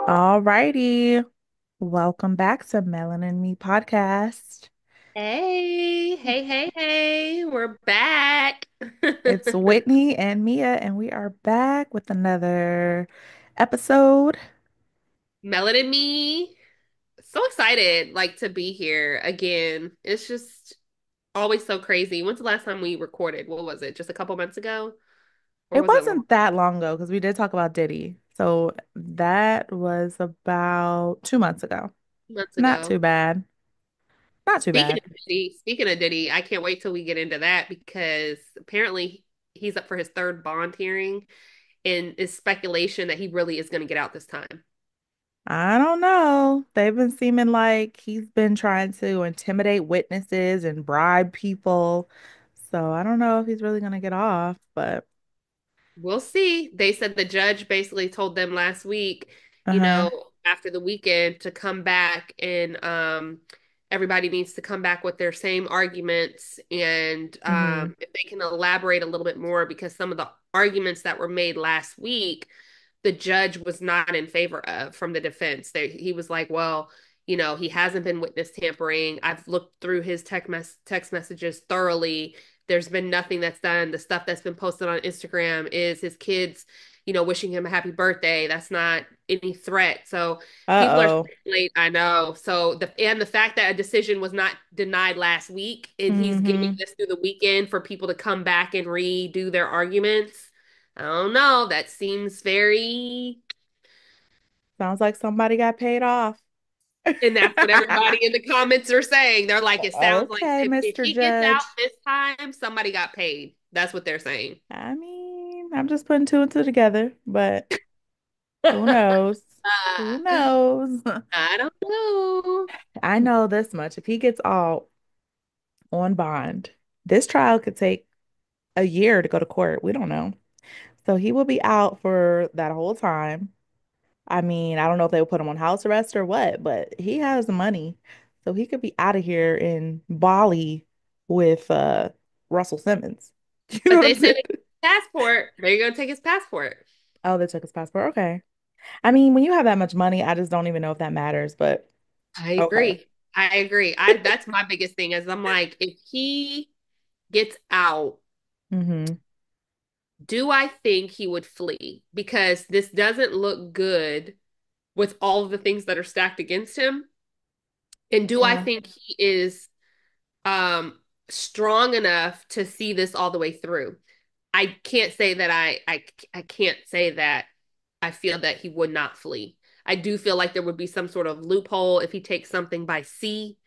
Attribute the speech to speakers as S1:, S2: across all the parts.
S1: All righty. Welcome back to Melanin Me Podcast.
S2: Hey, we're back.
S1: It's Whitney and Mia, and we are back with another episode.
S2: Melanin Me. So excited to be here again. It's just always so crazy. When's the last time we recorded? What was it? Just a couple months ago? Or
S1: It
S2: was it long
S1: wasn't that long ago because we did talk about Diddy. So that was about 2 months ago.
S2: months
S1: Not
S2: ago?
S1: too bad. Not too bad.
S2: Speaking of Diddy, I can't wait till we get into that because apparently he's up for his third bond hearing and it's speculation that he really is going to get out this time.
S1: I don't know. They've been seeming like he's been trying to intimidate witnesses and bribe people. So I don't know if he's really gonna get off, but
S2: We'll see. They said the judge basically told them last week,
S1: uh-huh.
S2: after the weekend to come back and everybody needs to come back with their same arguments and
S1: Hmm.
S2: if they can elaborate a little bit more because some of the arguments that were made last week the judge was not in favor of from the defense. He was like, well, he hasn't been witness tampering. I've looked through his text messages thoroughly. There's been nothing that's done. The stuff that's been posted on Instagram is his kids, wishing him a happy birthday. That's not any threat. So people are
S1: Uh-oh.
S2: speculating, I know. So the fact that a decision was not denied last week and he's giving
S1: Hmm.
S2: this through the weekend for people to come back and redo their arguments. I don't know. That seems very,
S1: Sounds like somebody got paid off.
S2: and that's what everybody in the comments are saying. They're like, it sounds like
S1: Okay,
S2: if
S1: Mr.
S2: he gets out
S1: Judge.
S2: this time, somebody got paid. That's what they're saying.
S1: I mean, I'm just putting two and two together, but who knows? Who knows?
S2: I don't know.
S1: I know this much. If he gets all on bond, this trial could take a year to go to court. We don't know. So he will be out for that whole time. I mean, I don't know if they would put him on house arrest or what, but he has the money. So he could be out of here in Bali with Russell Simmons. You know
S2: But
S1: what
S2: they
S1: I'm
S2: said
S1: saying?
S2: his passport, they're going to take his passport.
S1: Oh, they took his passport. Okay. I mean, when you have that much money, I just don't even know if that matters, but
S2: I
S1: okay.
S2: agree. I agree. That's my biggest thing is I'm like, if he gets out,
S1: Hmm.
S2: do I think he would flee? Because this doesn't look good with all of the things that are stacked against him. And do I
S1: Yeah.
S2: think he is um strong enough to see this all the way through? I can't say that I can't say that I feel that he would not flee. I do feel like there would be some sort of loophole if he takes something by sea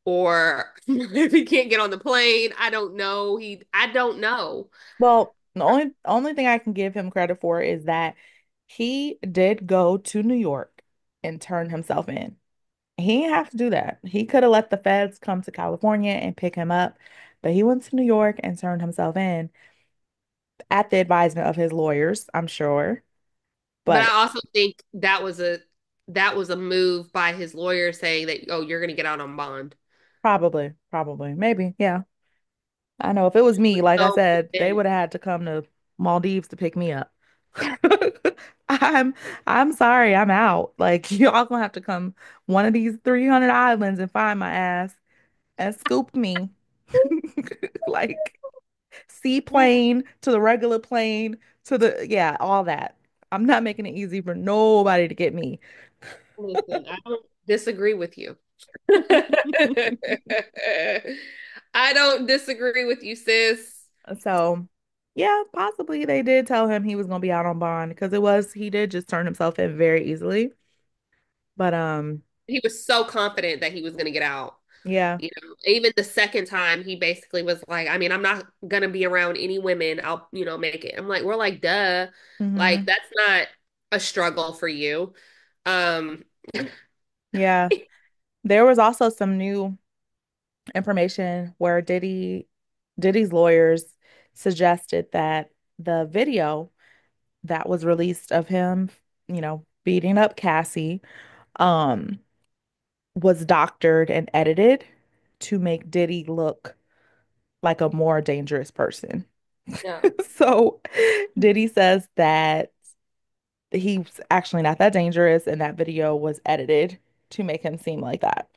S2: or if he can't get on the plane. I don't know. I don't know.
S1: Well, the only thing I can give him credit for is that he did go to New York and turn himself in. He didn't have to do that. He could have let the feds come to California and pick him up, but he went to New York and turned himself in at the advisement of his lawyers, I'm sure.
S2: But I
S1: But
S2: also think that was a move by his lawyer saying that, oh, you're going to get out on bond.
S1: probably, maybe, yeah. I know if it was me, like I
S2: So
S1: said, they would have had to come to Maldives to pick me up. I'm I'm sorry, I'm out. Like y'all gonna have to come one of these 300 islands and find my ass and scoop me. Like seaplane to the regular plane to the yeah, all that. I'm not making it easy for nobody to get me.
S2: listen, I don't disagree with you. I don't disagree with you, sis.
S1: So, yeah, possibly they did tell him he was gonna be out on bond because he did just turn himself in very easily. But
S2: He was so confident that he was going to get out.
S1: yeah.
S2: Even the second time, he basically was like, I mean, I'm not going to be around any women. I'll, make it. I'm like, we're like, duh. Like,
S1: Hmm.
S2: that's not a struggle for you. Um,
S1: Yeah. There was also some new information where Diddy's lawyers suggested that the video that was released of him, beating up Cassie, um, was doctored and edited to make Diddy look like a more dangerous person.
S2: no.
S1: So Diddy says that he's actually not that dangerous, and that video was edited to make him seem like that.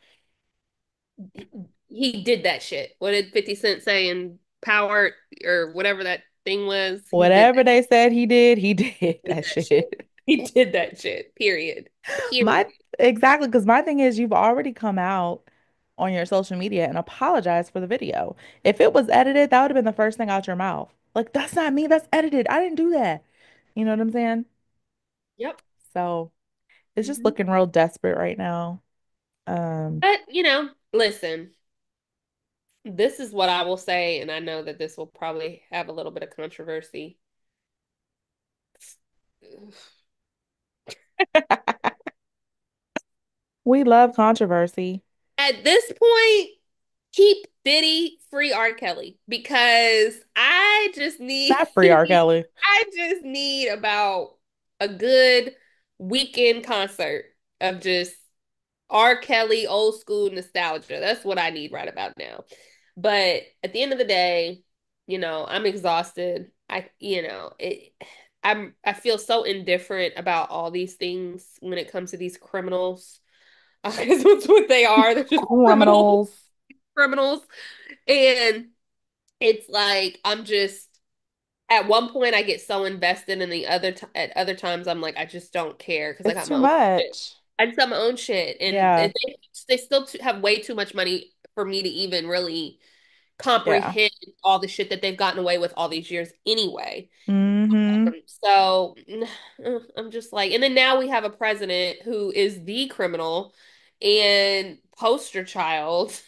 S2: He did that shit. What did 50 Cent say in Power or whatever that thing was? He did
S1: Whatever they said he did that
S2: that shit.
S1: shit.
S2: He did that shit. Period. Period.
S1: My exactly, because my thing is you've already come out on your social media and apologized for the video. If it was edited, that would have been the first thing out your mouth. Like, that's not me, that's edited. I didn't do that. You know what I'm saying?
S2: Yep.
S1: So it's just
S2: Hmm.
S1: looking real desperate right now. Um,
S2: But, listen, this is what I will say, and I know that this will probably have a little bit of controversy.
S1: we love controversy.
S2: At this point, keep Diddy free R. Kelly because I just need
S1: Not free R. Kelly.
S2: I just need about a good weekend concert of just R. Kelly old school nostalgia. That's what I need right about now. But at the end of the day, I'm exhausted. I feel so indifferent about all these things when it comes to these criminals. Because that's what they are. They're just criminals,
S1: Criminals.
S2: criminals. And it's like I'm just at one point I get so invested, and at other times I'm like I just don't care because I
S1: It's
S2: got
S1: too
S2: my own shit.
S1: much.
S2: I just got my own shit, and
S1: Yeah.
S2: they still have way too much money for me to even really
S1: Yeah.
S2: comprehend all the shit that they've gotten away with all these years anyway.
S1: Mm-hmm.
S2: So I'm just like, and then now we have a president who is the criminal and poster child.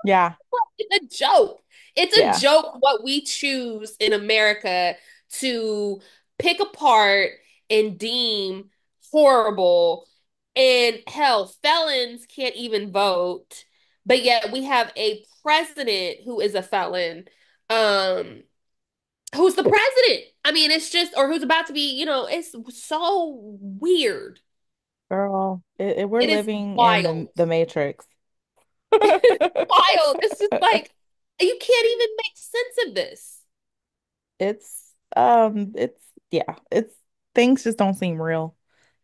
S1: Yeah.
S2: It's a joke. It's a
S1: Yeah.
S2: joke what we choose in America to pick apart and deem horrible. And hell, felons can't even vote, but yet we have a president who is a felon. Who's the president? I mean, it's just, or who's about to be, it's so weird.
S1: Girl, we're
S2: It is
S1: living in
S2: wild.
S1: the Matrix.
S2: It's wild. It's just like, you can't even make sense of this.
S1: It's yeah, it's things just don't seem real.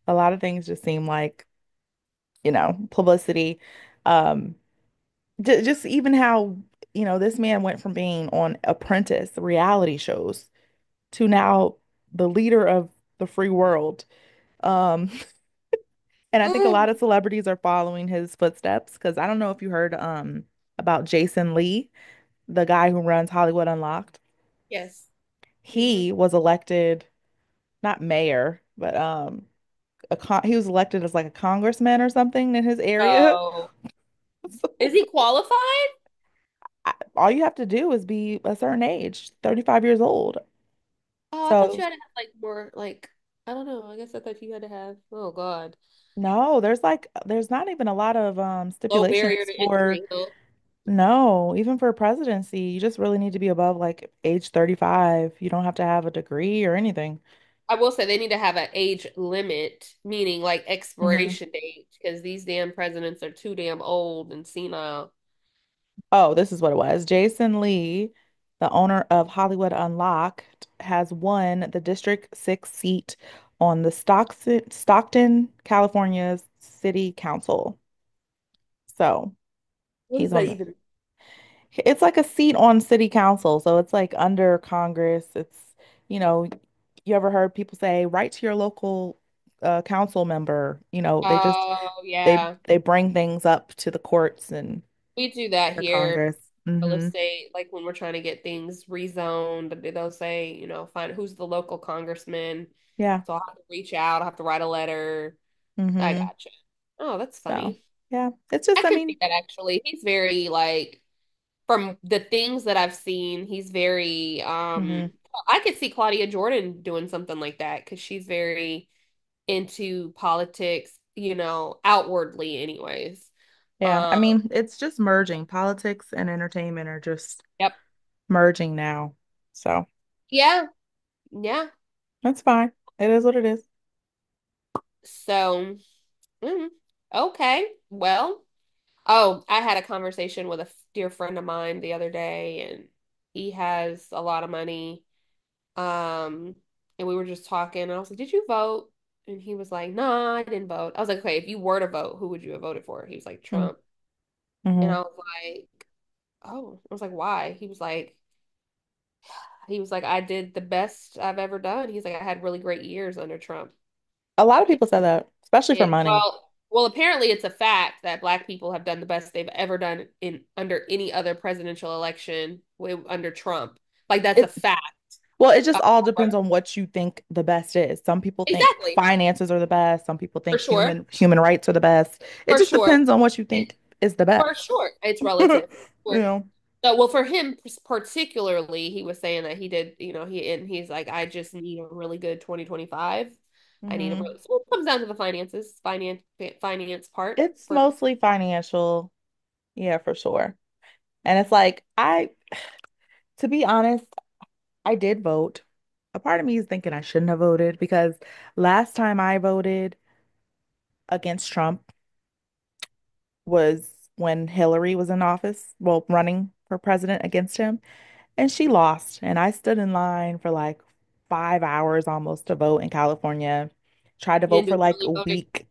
S1: A lot of things just seem like, publicity. Um, just even how, this man went from being on Apprentice reality shows to now the leader of the free world. Um, and I think a lot of celebrities are following his footsteps because I don't know if you heard about Jason Lee, the guy who runs Hollywood Unlocked.
S2: Yes. Hmm.
S1: He was elected not mayor, but he was elected as like a congressman or something in his area.
S2: So, is he qualified?
S1: All you have to do is be a certain age, 35 years old.
S2: Oh, I thought you
S1: So
S2: had to have like more like I don't know. I guess I thought you had to have oh God.
S1: no, there's not even a lot of
S2: Low barrier
S1: stipulations
S2: to
S1: for
S2: entry, huh?
S1: no, even for presidency, you just really need to be above like age 35. You don't have to have a degree or anything.
S2: I will say they need to have an age limit, meaning like
S1: Hmm.
S2: expiration date, because these damn presidents are too damn old and senile.
S1: Oh, this is what it was. Jason Lee, the owner of Hollywood Unlocked, has won the District 6 seat on the Stockton, California's City Council. So
S2: What does
S1: he's
S2: that
S1: on the,
S2: even?
S1: it's like a seat on City Council. So it's like under Congress. You know, you ever heard people say, write to your local council member?
S2: Oh
S1: They
S2: yeah.
S1: they bring things up to the courts and
S2: We do that
S1: the
S2: here.
S1: Congress.
S2: Real
S1: Hmm.
S2: estate, like when we're trying to get things rezoned, they'll say, find who's the local congressman.
S1: Yeah.
S2: So I'll have to reach out, I'll have to write a letter. I
S1: Hmm.
S2: gotcha. Oh, that's
S1: So,
S2: funny.
S1: yeah, it's just,
S2: I
S1: I
S2: can see
S1: mean,
S2: that actually. He's very like from the things that I've seen, he's very
S1: hmm
S2: I could see Claudia Jordan doing something like that because she's very into politics, outwardly anyways.
S1: yeah, I
S2: Um,
S1: mean, it's just merging. Politics and entertainment are just
S2: yep.
S1: merging now. So
S2: Yeah, yeah.
S1: that's fine. It is what it is.
S2: So, mm, okay. Well, oh, I had a conversation with a dear friend of mine the other day, and he has a lot of money. Um, and we were just talking. And I was like, "Did you vote?" And he was like, "Nah, I didn't vote." I was like, "Okay, if you were to vote, who would you have voted for?" He was like, "Trump." And
S1: Mm-hmm.
S2: I was like, "Oh." I was like, "Why?" He was like, "I did the best I've ever done." He's like, "I had really great years under Trump."
S1: A lot of people say that, especially for
S2: And
S1: money.
S2: apparently it's a fact that Black people have done the best they've ever done in under any other presidential election under Trump. Like that's a
S1: It
S2: fact.
S1: well, it just
S2: Uh,
S1: all depends on what you think the best is. Some people think
S2: exactly,
S1: finances are the best. Some people
S2: for
S1: think
S2: sure,
S1: human rights are the best. It
S2: for
S1: just
S2: sure,
S1: depends on what you think is the
S2: for
S1: best.
S2: sure. It's
S1: You
S2: relative.
S1: know.
S2: So, well, for him particularly, he was saying that he did, he's like, I just need a really good 2025. I need a
S1: Hmm.
S2: really, so it comes down to the finance part
S1: It's
S2: for,
S1: mostly financial. Yeah, for sure. And it's like to be honest, I did vote. A part of me is thinking I shouldn't have voted because last time I voted against Trump was when Hillary was in office, well, running for president against him, and she lost. And I stood in line for like 5 hours almost to vote in California. Tried to
S2: you
S1: vote
S2: didn't
S1: for
S2: do
S1: like
S2: early
S1: a
S2: voting.
S1: week.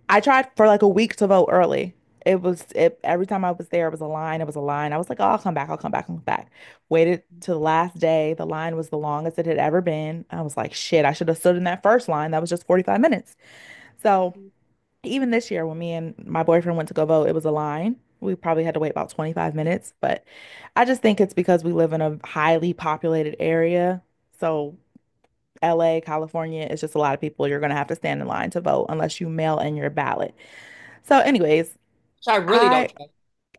S1: I tried for like a week to vote early. It every time I was there, it was a line. It was a line. I was like, oh, I'll come back. I'll come back. I'll come back. Waited to the last day. The line was the longest it had ever been. I was like, shit, I should have stood in that first line. That was just 45 minutes. So even this year, when me and my boyfriend went to go vote, it was a line. We probably had to wait about 25 minutes, but I just think it's because we live in a highly populated area. So LA, California, it's just a lot of people. You're going to have to stand in line to vote unless you mail in your ballot. So, anyways,
S2: So I really don't
S1: I
S2: trust.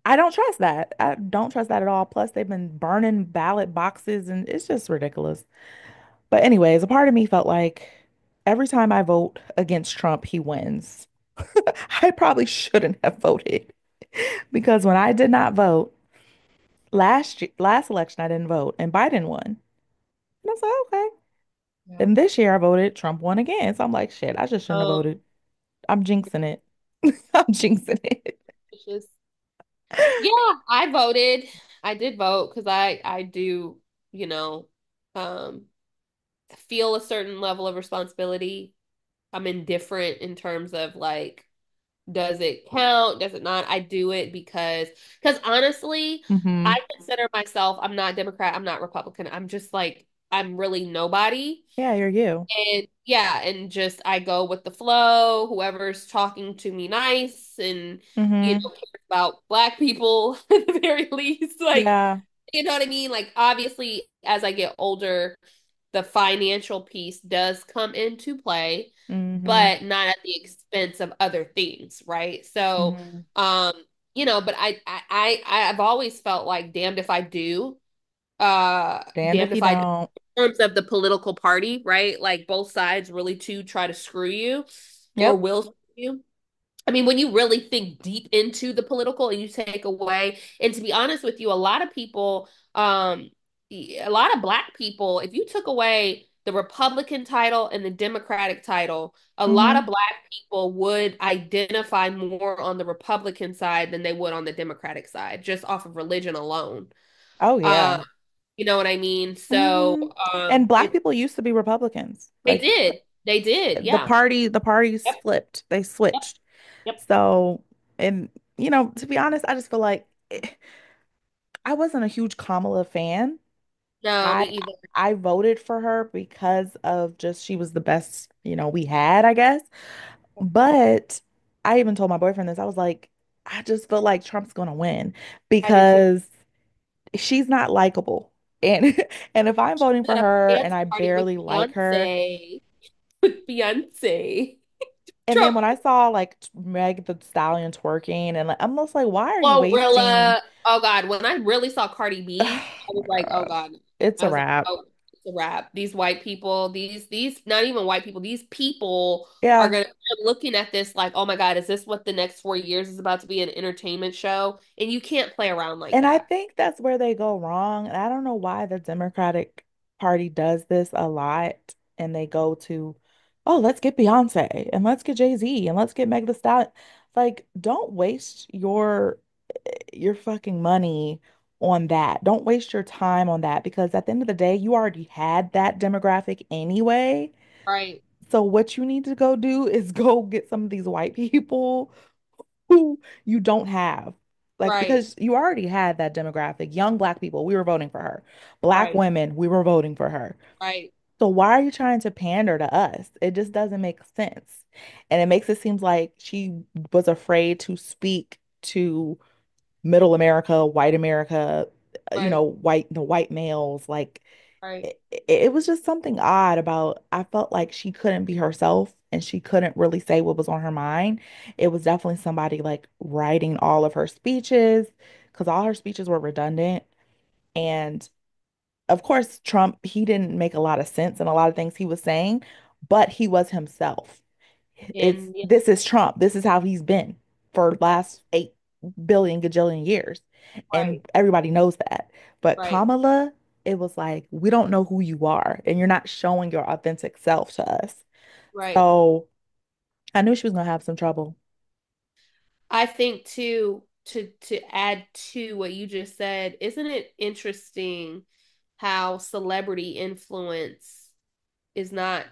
S1: I don't trust that. I don't trust that at all. Plus, they've been burning ballot boxes and it's just ridiculous. But anyways, a part of me felt like every time I vote against Trump, he wins. I probably shouldn't have voted because when I did not vote last election, I didn't vote and Biden won. And I was like, okay.
S2: Yeah.
S1: And this year I voted, Trump won again. So I'm like, shit, I just shouldn't have
S2: Um,
S1: voted. I'm jinxing it. I'm jinxing it.
S2: it's just, yeah, I voted. I did vote because I do, you know, um, feel a certain level of responsibility. I'm indifferent in terms of like, does it count? Does it not? I do it because honestly, I
S1: Hmm.
S2: consider myself, I'm not Democrat, I'm not Republican. I'm just like, I'm really nobody.
S1: Yeah, you're you.
S2: And yeah, and just I go with the flow, whoever's talking to me nice and,
S1: Hmm.
S2: cares about Black people at the very least. Like,
S1: Yeah.
S2: you know what I mean? Like, obviously, as I get older, the financial piece does come into play,
S1: Hmm.
S2: but not at the expense of other things, right? So,
S1: Hmm.
S2: um, but I've always felt like damned if I do,
S1: Damned
S2: damned
S1: if you
S2: if I don't,
S1: don't.
S2: in terms of the political party, right? Like both sides really to try to screw you or
S1: Yep.
S2: will screw you. I mean, when you really think deep into the political and you take away, and to be honest with you, a lot of Black people, if you took away the Republican title and the Democratic title, a lot of
S1: Hmm.
S2: Black people would identify more on the Republican side than they would on the Democratic side, just off of religion alone.
S1: Oh
S2: Uh,
S1: yeah.
S2: you know what I mean? So,
S1: Hmm. And black
S2: it
S1: people used to be Republicans.
S2: they
S1: Like
S2: did, they did, yeah,
S1: the parties
S2: yep,
S1: flipped. They
S2: yep,
S1: switched.
S2: yep.
S1: So, and to be honest, I just feel like I wasn't a huge Kamala fan.
S2: No, me
S1: I
S2: either.
S1: I voted for her because of just she was the best, we had, I guess. But I even told my boyfriend this. I was like, I just feel like Trump's gonna win
S2: I do too.
S1: because she's not likable. And and if I'm voting for
S2: At a
S1: her and
S2: dance
S1: I
S2: party with
S1: barely like her,
S2: Beyonce. With Beyonce.
S1: and then
S2: Trump.
S1: when I saw like Meg the Stallion twerking and like I'm just like, why are you wasting?
S2: Glorilla. Oh God. When I really saw Cardi B, I was like, oh God.
S1: It's
S2: I
S1: a
S2: was like,
S1: wrap.
S2: oh, it's a wrap. These white people, these not even white people, these people are
S1: Yeah.
S2: gonna I'm looking at this like, oh my God, is this what the next 4 years is about to be, an entertainment show? And you can't play around like
S1: And I
S2: that.
S1: think that's where they go wrong. And I don't know why the Democratic Party does this a lot. And they go to, oh, let's get Beyonce and let's get Jay-Z and let's get Meg Thee Stallion. Like, don't waste your fucking money on that. Don't waste your time on that because at the end of the day, you already had that demographic anyway.
S2: Right,
S1: So what you need to go do is go get some of these white people who you don't have. Like,
S2: right,
S1: because you already had that demographic. Young black people, we were voting for her. Black
S2: right,
S1: women, we were voting for her.
S2: right.
S1: So why are you trying to pander to us? It just doesn't make sense. And it makes it seem like she was afraid to speak to middle America,
S2: Right,
S1: the white males. Like
S2: right.
S1: it was just something odd about, I felt like she couldn't be herself and she couldn't really say what was on her mind. It was definitely somebody like writing all of her speeches because all her speeches were redundant. And of course, Trump, he didn't make a lot of sense in a lot of things he was saying, but he was himself. It's
S2: And yeah,
S1: this is Trump. This is how he's been for last 8 billion gajillion years.
S2: right,
S1: And everybody knows that. But
S2: right.
S1: Kamala, it was like, we don't know who you are, and you're not showing your authentic self to us.
S2: Right.
S1: So I knew she was gonna have some trouble.
S2: I think too, to add to what you just said, isn't it interesting how celebrity influence is not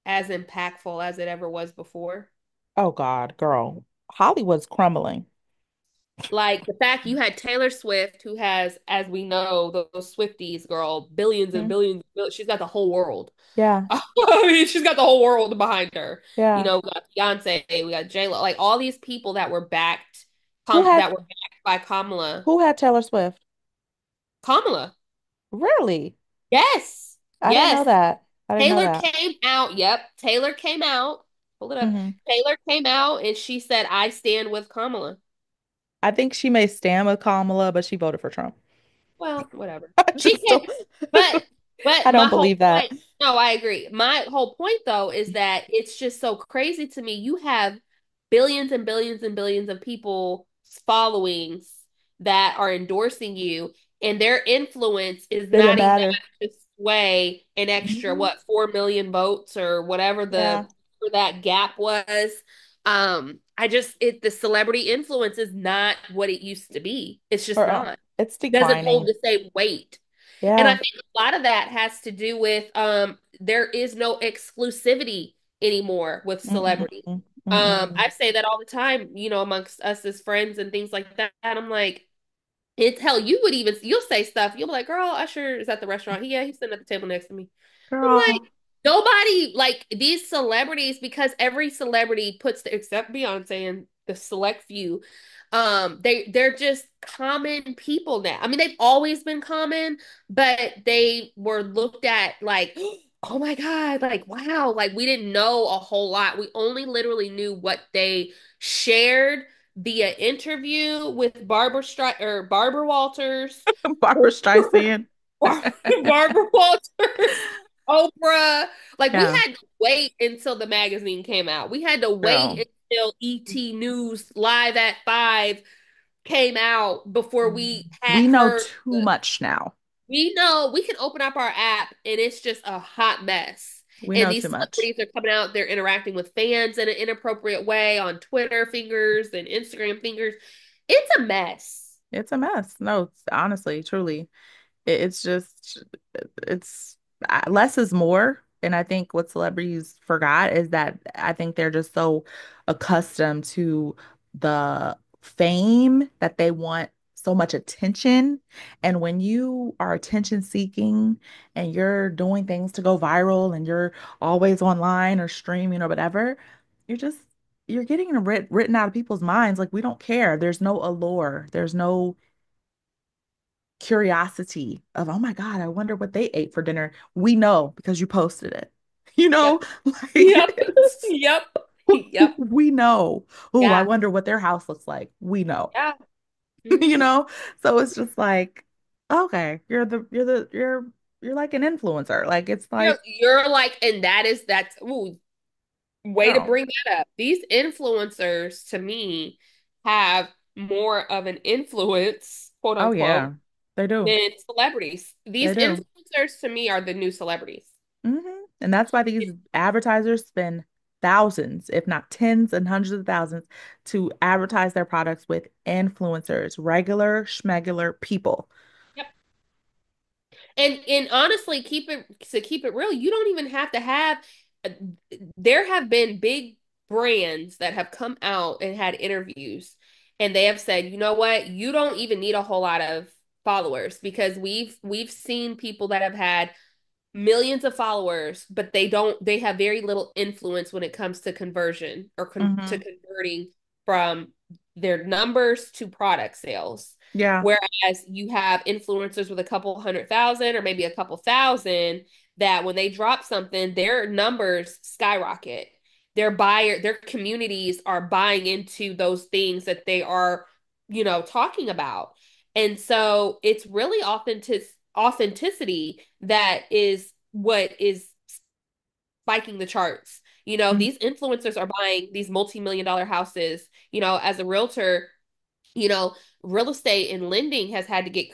S2: as impactful as it ever was before?
S1: Oh God, girl. Hollywood's crumbling.
S2: Like the fact you had Taylor Swift, who has, as we know, those Swifties, girl, billions and
S1: Mhm.
S2: billions. She's got the whole world.
S1: Yeah,
S2: I mean, she's got the whole world behind her. You
S1: yeah.
S2: know, we got Beyonce, we got J-Lo, like all these people that were backed,
S1: Who had
S2: that were backed by Kamala.
S1: who had Taylor Swift?
S2: Kamala.
S1: Really?
S2: Yes.
S1: I didn't know
S2: Yes.
S1: that. I didn't know
S2: Taylor
S1: that.
S2: came out. Yep. Taylor came out. Pull it up.
S1: Hmm.
S2: Taylor came out and she said, I stand with Kamala.
S1: I think she may stand with Kamala, but she voted for Trump.
S2: Well, whatever.
S1: I
S2: She
S1: just
S2: can,
S1: don't.
S2: but
S1: I
S2: my
S1: don't
S2: whole
S1: believe that.
S2: point, no, I agree. My whole point though is that it's just so crazy to me. You have billions and billions and billions of people followings that are endorsing you, and their influence is
S1: Didn't
S2: not enough
S1: matter.
S2: to sway an extra
S1: Hmm.
S2: what 4 million votes or whatever
S1: Yeah.
S2: the for that gap was. I just it the celebrity influence is not what it used to be. It's just
S1: Or
S2: not
S1: it's
S2: doesn't hold
S1: declining.
S2: the same weight. And I
S1: Yeah.
S2: think a lot of that has to do with there is no exclusivity anymore with
S1: Mm-mm.
S2: celebrity.
S1: Mm-mm.
S2: I say that all the time, you know, amongst us as friends and things like that. And I'm like, it's hell, you would even you'll say stuff. You'll be like, girl, Usher is at the restaurant. Yeah, he's sitting at the table next to me. I'm like,
S1: Girl.
S2: nobody like these celebrities because every celebrity puts the except Beyonce and the select few. They're just common people now. I mean, they've always been common, but they were looked at like, oh my God, like wow, like we didn't know a whole lot. We only literally knew what they shared via interview with Barbara Walters,
S1: Barbara Streisand.
S2: Barbara Walters, Oprah. Like we
S1: Yeah.
S2: had to wait until the magazine came out. We had to
S1: Girl.
S2: wait until ET News Live at 5 came out before we had
S1: We know
S2: heard
S1: too much now.
S2: we know we can open up our app and it's just a hot mess.
S1: We
S2: And
S1: know too
S2: these
S1: much.
S2: celebrities are coming out, they're interacting with fans in an inappropriate way on Twitter fingers and Instagram fingers. It's a mess.
S1: It's a mess. No, it's honestly, truly. It's just, it's less is more. And I think what celebrities forgot is that I think they're just so accustomed to the fame that they want so much attention. And when you are attention seeking and you're doing things to go viral and you're always online or streaming or whatever, you're just, you're getting written out of people's minds. Like, we don't care. There's no allure. There's no curiosity of, oh my God, I wonder what they ate for dinner. We know because you posted it. You
S2: Yep.
S1: know, like
S2: Yep.
S1: it's,
S2: Yep. Yep.
S1: we know. Oh, I
S2: Yeah.
S1: wonder what their house looks like. We know,
S2: Yeah.
S1: you
S2: Hmm.
S1: know? So it's just like, okay, you're like an influencer. Like, it's like,
S2: You're like, and that's ooh, way to
S1: girl,
S2: bring that up. These influencers to me have more of an influence, quote
S1: oh
S2: unquote,
S1: yeah, they do.
S2: than celebrities.
S1: They
S2: These
S1: do.
S2: influencers to me are the new celebrities.
S1: Hmm. And that's why these advertisers spend thousands, if not tens and hundreds of thousands, to advertise their products with influencers, regular schmegular people.
S2: And honestly, keep it real, you don't even have to have uh, there have been big brands that have come out and had interviews and they have said, "You know what? You don't even need a whole lot of followers because we've seen people that have had millions of followers, but they have very little influence when it comes to conversion or to
S1: Hmm.
S2: converting from their numbers to product sales.
S1: Yeah.
S2: Whereas you have influencers with a couple 100,000 or maybe a couple thousand that when they drop something, their numbers skyrocket. Their communities are buying into those things that they are, talking about. And so it's really authenticity that is what is spiking the charts.
S1: Mm.
S2: These influencers are buying these multi-million dollar houses. As a realtor, you know, real estate and lending has had to get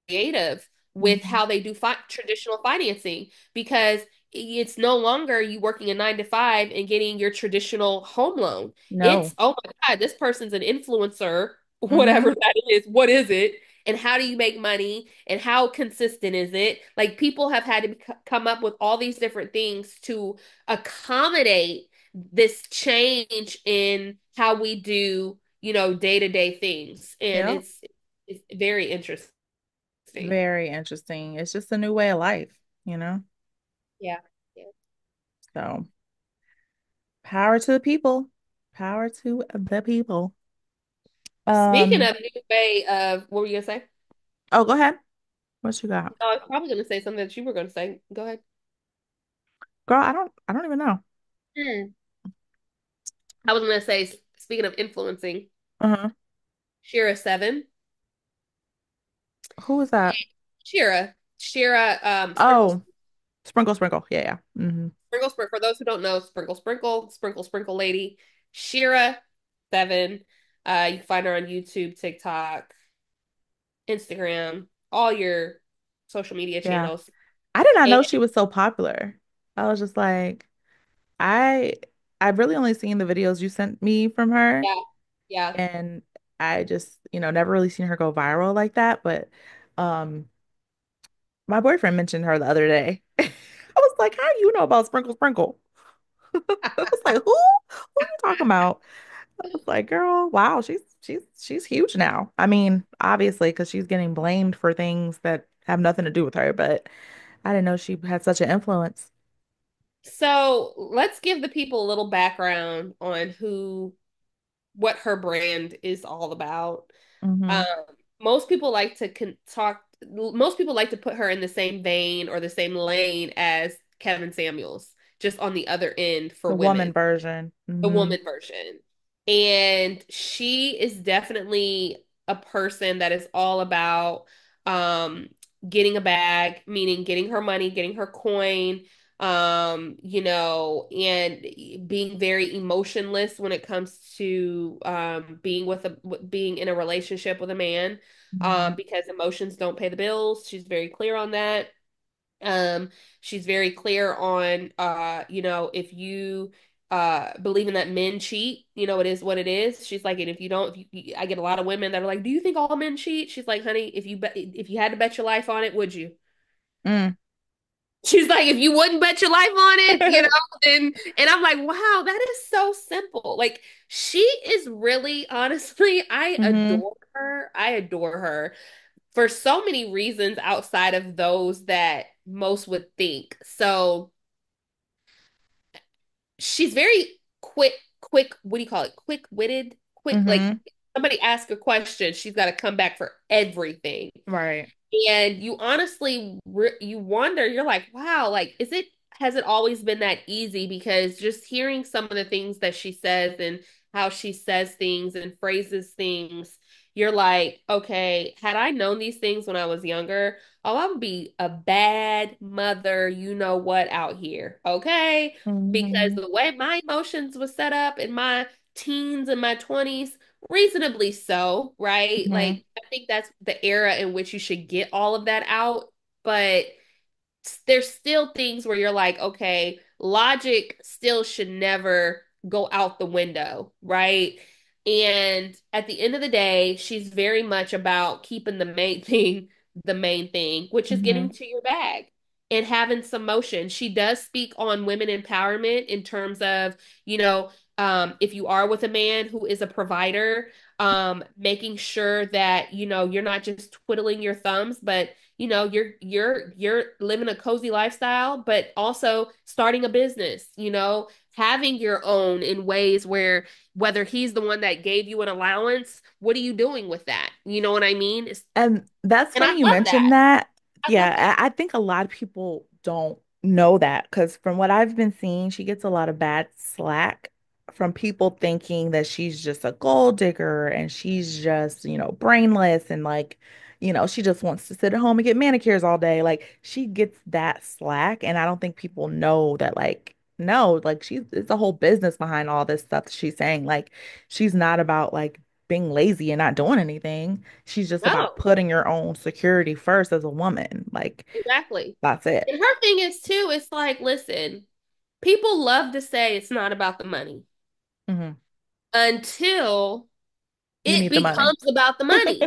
S2: creative with
S1: Mhm.
S2: how they do traditional financing because it's no longer you working a 9 to 5 and getting your traditional home loan. It's,
S1: No.
S2: oh my God, this person's an influencer,
S1: Hmm.
S2: whatever that is. What is it? And how do you make money? And how consistent is it? Like people have had to come up with all these different things to accommodate this change in how we do, day-to-day things. And
S1: Yep.
S2: it's very interesting.
S1: Very interesting. It's just a new way of life, you know?
S2: Yeah. Yeah.
S1: So power to the people. Power to the people.
S2: Speaking
S1: Um,
S2: of new way of, what were you gonna say?
S1: oh, go ahead. What you got?
S2: No, I was probably gonna say something that you were gonna say. Go ahead.
S1: Girl, I don't even know.
S2: Hmm. I was gonna say, speaking of influencing,
S1: Uh-huh.
S2: Shira 7.
S1: Who is that?
S2: Shira, Sprinkle,
S1: Oh, Sprinkle Sprinkle. Yeah, yeah. Hmm.
S2: Sprinkle, Sprinkle. For those who don't know, Sprinkle, Sprinkle, Sprinkle, Sprinkle Lady, Shira 7. You can find her on YouTube, TikTok, Instagram, all your social media
S1: Yeah.
S2: channels.
S1: I did not
S2: And
S1: know she was so popular. I was just like, I I've really only seen the videos you sent me from her,
S2: yeah, yeah.
S1: and I just, never really seen her go viral like that. But um my boyfriend mentioned her the other day. I was like, how do you know about Sprinkle Sprinkle? I was like, who? Who you talking about? I was like, girl, wow, she's huge now. I mean, obviously, because she's getting blamed for things that have nothing to do with her, but I didn't know she had such an influence.
S2: So let's give the people a little background on what her brand is all about.
S1: Hmm.
S2: Um, most people like to talk. Most people like to put her in the same vein or the same lane as Kevin Samuels, just on the other end for
S1: The woman
S2: women,
S1: version.
S2: the
S1: Hmm.
S2: woman version. And she is definitely a person that is all about um getting a bag, meaning getting her money, getting her coin, and being very emotionless when it comes to being in a relationship with a man,
S1: Hmm.
S2: because emotions don't pay the bills. She's very clear on that. Um, she's very clear on, if you believe in that men cheat, it is what it is. She's like, and if you don't, I get a lot of women that are like, "Do you think all men cheat?" She's like, "Honey, if you had to bet your life on it, would you?"
S1: Mm.
S2: She's like, "If you wouldn't bet your life on it, then," and I'm like, "Wow, that is so simple." Like she is really, honestly, I
S1: Hmm.
S2: adore her. I adore her for so many reasons outside of those that most would think. So she's very quick, what do you call it? Quick-witted, quick, like
S1: Hmm.
S2: somebody asks a question, she's got to come back for everything.
S1: Right.
S2: And you honestly, you wonder, you're like, wow, like, has it always been that easy? Because just hearing some of the things that she says and how she says things and phrases things, you're like, okay, had I known these things when I was younger, oh, I would be a bad mother, you know what, out here, okay? Because
S1: Hmm.
S2: the way my emotions was set up in my teens and my 20s, reasonably so, right?
S1: Hmm.
S2: Like, I think that's the era in which you should get all of that out. But there's still things where you're like, okay, logic still should never go out the window, right? And at the end of the day, she's very much about keeping the main thing the main thing, which is getting
S1: Hmm.
S2: to your bag and having some motion. She does speak on women empowerment in terms of, you know, if you are with a man who is a provider, making sure that, you're not just twiddling your thumbs, but you're living a cozy lifestyle, but also starting a business, having your own in ways where whether he's the one that gave you an allowance, what are you doing with that? You know what I mean?
S1: And that's
S2: And I
S1: funny you
S2: love
S1: mentioned
S2: that.
S1: that.
S2: I love that.
S1: Yeah, I think a lot of people don't know that because from what I've been seeing, she gets a lot of bad slack from people thinking that she's just a gold digger and she's just, brainless and like, she just wants to sit at home and get manicures all day. Like she gets that slack. And I don't think people know that, like, no, like it's a whole business behind all this stuff that she's saying. Like, she's not about like being lazy and not doing anything. She's just about
S2: No,
S1: putting your own security first as a woman. Like,
S2: exactly.
S1: that's it.
S2: And her thing is too, it's like, listen, people love to say it's not about the money
S1: Hmm.
S2: until
S1: You
S2: it
S1: need the money.
S2: becomes about the money.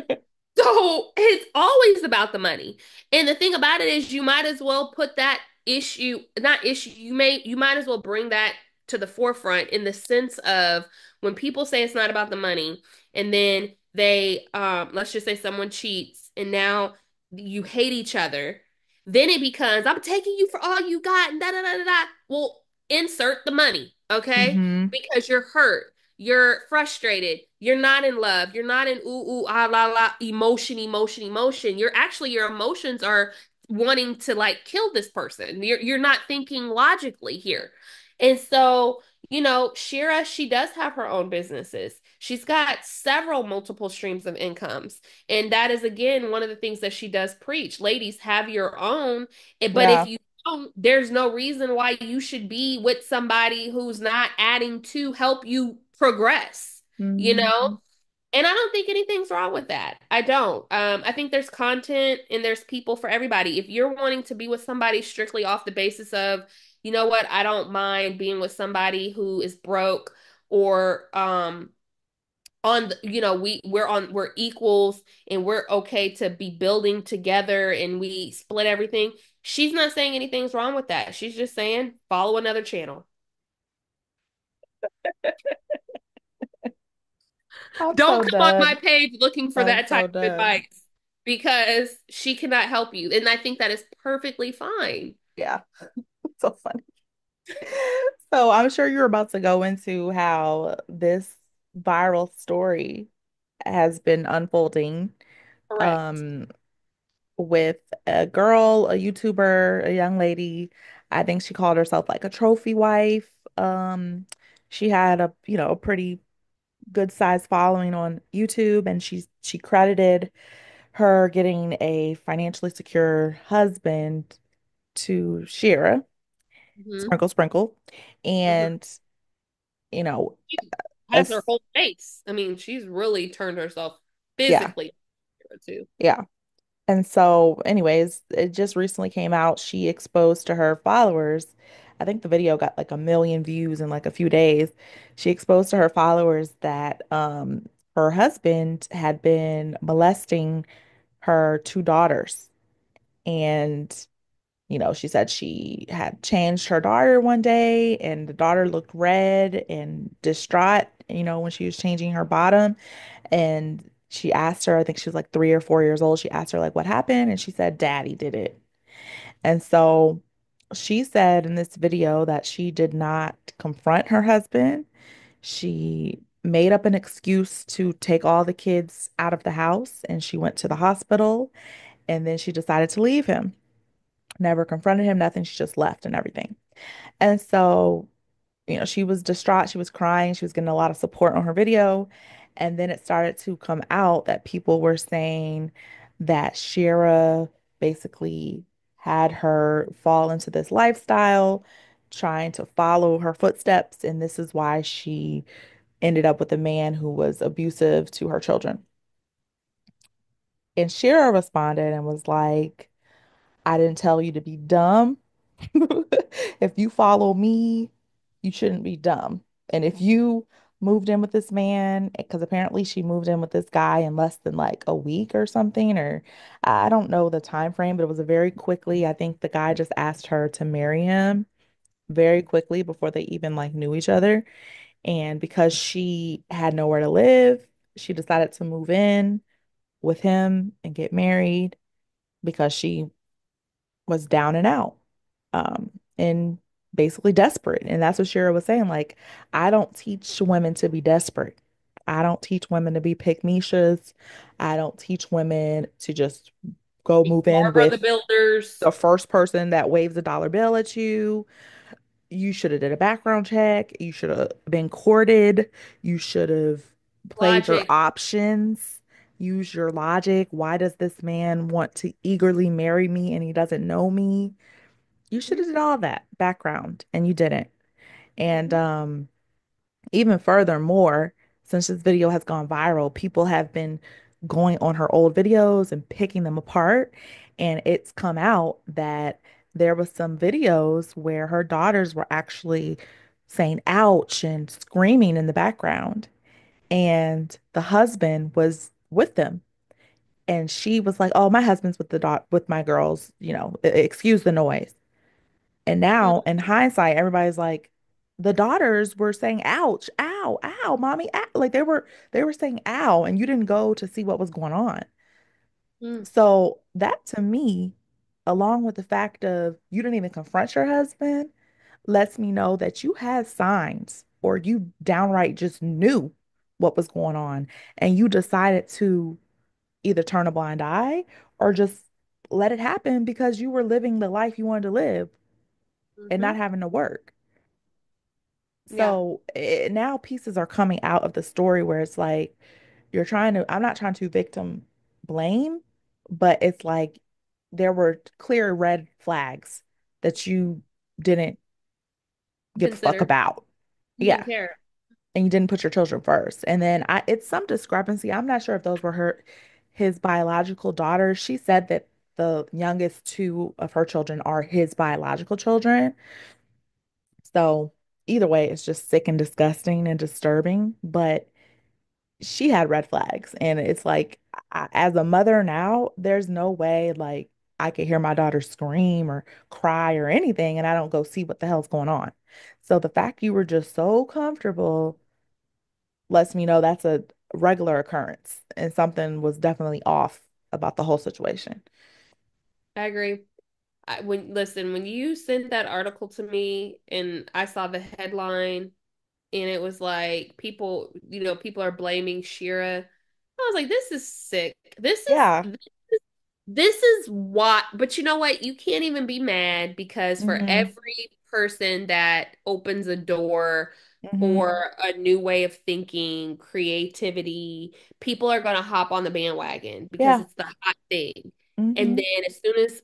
S2: So it's always about the money. And the thing about it is you might as well put that issue, not issue, you might as well bring that to the forefront in the sense of when people say it's not about the money and then they let's just say someone cheats and now you hate each other, then it becomes I'm taking you for all you got and da da da da da. Well, insert the money, okay?
S1: Hmm.
S2: Because you're hurt. You're frustrated. You're not in love. You're not in ooh ooh ah la la emotion, emotion, emotion. You're actually your emotions are wanting to like kill this person. You're not thinking logically here. And so, Shira, she does have her own businesses. She's got several multiple streams of incomes. And that is again one of the things that she does preach. Ladies, have your own. But if
S1: Yeah.
S2: you don't, there's no reason why you should be with somebody who's not adding to help you progress, you know?
S1: Hmm.
S2: And I don't think anything's wrong with that. I don't. I think there's content and there's people for everybody. If you're wanting to be with somebody strictly off the basis of, you know what, I don't mind being with somebody who is broke or on the, we're equals and we're okay to be building together and we split everything. She's not saying anything's wrong with that. She's just saying follow another channel.
S1: I'm
S2: Don't
S1: so
S2: come on my
S1: done.
S2: page looking for
S1: I'm
S2: that type
S1: so
S2: of
S1: done.
S2: advice because she cannot help you. And I think that is perfectly fine.
S1: Yeah. So funny. So I'm sure you're about to go into how this viral story has been unfolding.
S2: Correct.
S1: Um, with a girl, a YouTuber, a young lady. I think she called herself like a trophy wife. She had a pretty good sized following on YouTube, and she credited her getting a financially secure husband to Shira,
S2: Hmm.
S1: sprinkle, sprinkle.
S2: Hmm.
S1: And, you know,
S2: She has her
S1: as
S2: whole face. I mean, she's really turned herself
S1: yeah,
S2: physically too.
S1: yeah. And so, anyways, it just recently came out. She exposed to her followers. I think the video got like 1 million views in like a few days. She exposed to her followers that her husband had been molesting her two daughters. And, she said she had changed her daughter one day and the daughter looked red and distraught, when she was changing her bottom. And she asked her, I think she was like 3 or 4 years old. She asked her, like, what happened? And she said, Daddy did it. And so she said in this video that she did not confront her husband. She made up an excuse to take all the kids out of the house and she went to the hospital and then she decided to leave him. Never confronted him, nothing. She just left and everything. And so she was distraught. She was crying. She was getting a lot of support on her video. And then it started to come out that people were saying that Shira basically had her fall into this lifestyle, trying to follow her footsteps. And this is why she ended up with a man who was abusive to her children. And Shira responded and was like, I didn't tell you to be dumb. If you follow me, you shouldn't be dumb. And if you moved in with this man because apparently she moved in with this guy in less than like a week or something, or I don't know the time frame, but it was a very quickly. I think the guy just asked her to marry him very quickly before they even like knew each other. And because she had nowhere to live, she decided to move in with him and get married because she was down and out, and basically desperate. And that's what Shira was saying. Like, I don't teach women to be desperate. I don't teach women to be pick Mishas. I don't teach women to just go move in
S2: Barbara the
S1: with
S2: Builders.
S1: the first person that waves a dollar bill at you. You should have did a background check. You should have been courted. You should have played your
S2: Logic.
S1: options. Use your logic. Why does this man want to eagerly marry me and he doesn't know me? You should have did all that background and you didn't. And
S2: Mhm.
S1: even furthermore, since this video has gone viral, people have been going on her old videos and picking them apart. And it's come out that there was some videos where her daughters were actually saying ouch and screaming in the background. And the husband was with them. And she was like, "Oh, my husband's with the dot with my girls, excuse the noise." And now,
S2: Mhm.
S1: in hindsight, everybody's like, the daughters were saying, "Ouch, ow, ow, mommy," ow. Like they were saying, "Ow," and you didn't go to see what was going on.
S2: Mhm.
S1: So that to me, along with the fact of you didn't even confront your husband, lets me know that you had signs or you downright just knew what was going on, and you decided to either turn a blind eye or just let it happen because you were living the life you wanted to live and not
S2: Mhm.
S1: having to work.
S2: Yeah.
S1: So now pieces are coming out of the story where it's like I'm not trying to victim blame, but it's like there were clear red flags that you didn't give a fuck
S2: Consider.
S1: about.
S2: You didn't
S1: Yeah.
S2: care.
S1: And you didn't put your children first. And then it's some discrepancy. I'm not sure if those were his biological daughters. She said that the youngest two of her children are his biological children. So either way, it's just sick and disgusting and disturbing. But she had red flags. And it's like, as a mother now, there's no way like I could hear my daughter scream or cry or anything, and I don't go see what the hell's going on. So the fact you were just so comfortable lets me know that's a regular occurrence and something was definitely off about the whole situation.
S2: I agree. When you sent that article to me and I saw the headline and it was like people are blaming Shira. I was like, this is sick.
S1: Yeah.
S2: This is what, but you know what? You can't even be mad because for
S1: Hmm.
S2: every person that opens a door
S1: Hmm.
S2: for a new way of thinking, creativity, people are going to hop on the bandwagon because
S1: Yeah.
S2: it's the hot thing. And
S1: Hmm.
S2: then as soon as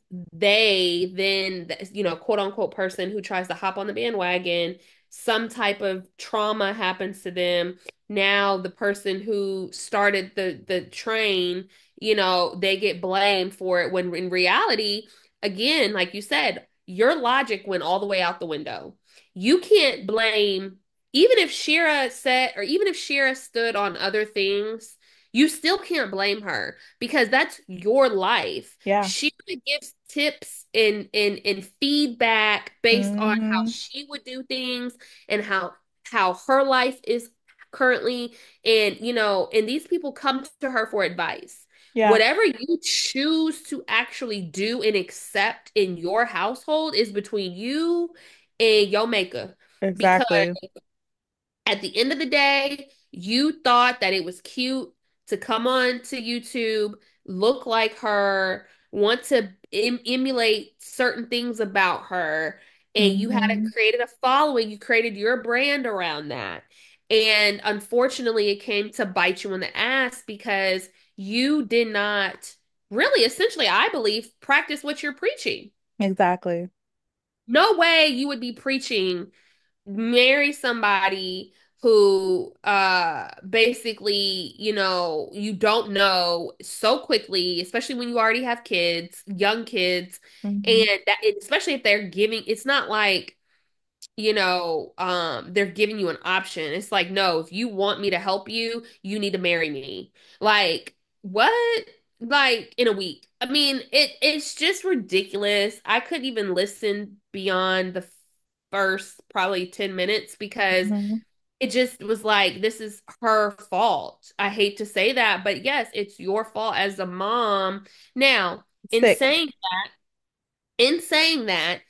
S2: quote unquote person who tries to hop on the bandwagon, some type of trauma happens to them. Now the person who started the train, they get blamed for it when in reality, again, like you said, your logic went all the way out the window. You can't blame, even if Shira said, or even if Shira stood on other things, you still can't blame her because that's your life.
S1: Yeah.
S2: She gives tips and feedback based on how
S1: Hmm.
S2: she would do things and how her life is currently. And and these people come to her for advice.
S1: Yeah.
S2: Whatever you choose to actually do and accept in your household is between you and your maker. Because
S1: Exactly.
S2: at the end of the day, you thought that it was cute to come on to YouTube, look like her, want to emulate certain things about her, and you had
S1: Hmm.
S2: created a following, you created your brand around that. And unfortunately, it came to bite you in the ass because you did not really, essentially, I believe, practice what you're preaching.
S1: Exactly.
S2: No way you would be preaching marry somebody who basically, you don't know so quickly, especially when you already have kids, young kids,
S1: Hmm.
S2: and especially if they're giving, it's not like they're giving you an option. It's like, no, if you want me to help you, you need to marry me. Like, what? Like in a week. I mean, it's just ridiculous. I couldn't even listen beyond the first probably 10 minutes because
S1: Mhm.
S2: it just was like, this is her fault. I hate to say that, but yes, it's your fault as a mom. Now, in
S1: Sick.
S2: saying in saying that,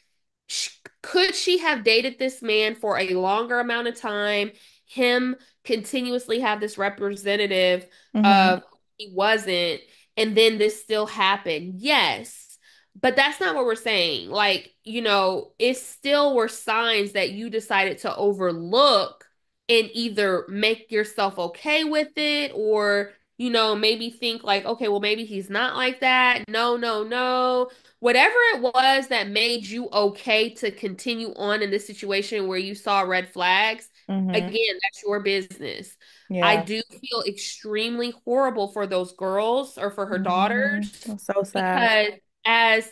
S2: could she have dated this man for a longer amount of time? Him continuously have this representative
S1: Hmm.
S2: of he wasn't, and then this still happened. Yes. But that's not what we're saying. Like, it still were signs that you decided to overlook and either make yourself okay with it or, maybe think like, okay, well, maybe he's not like that. No, no, no, whatever it was that made you okay to continue on in this situation where you saw red flags,
S1: Hmm.
S2: again, that's your business. I
S1: Yeah.
S2: do feel extremely horrible for those girls or for her
S1: Hmm.
S2: daughters
S1: It's so sad.
S2: because as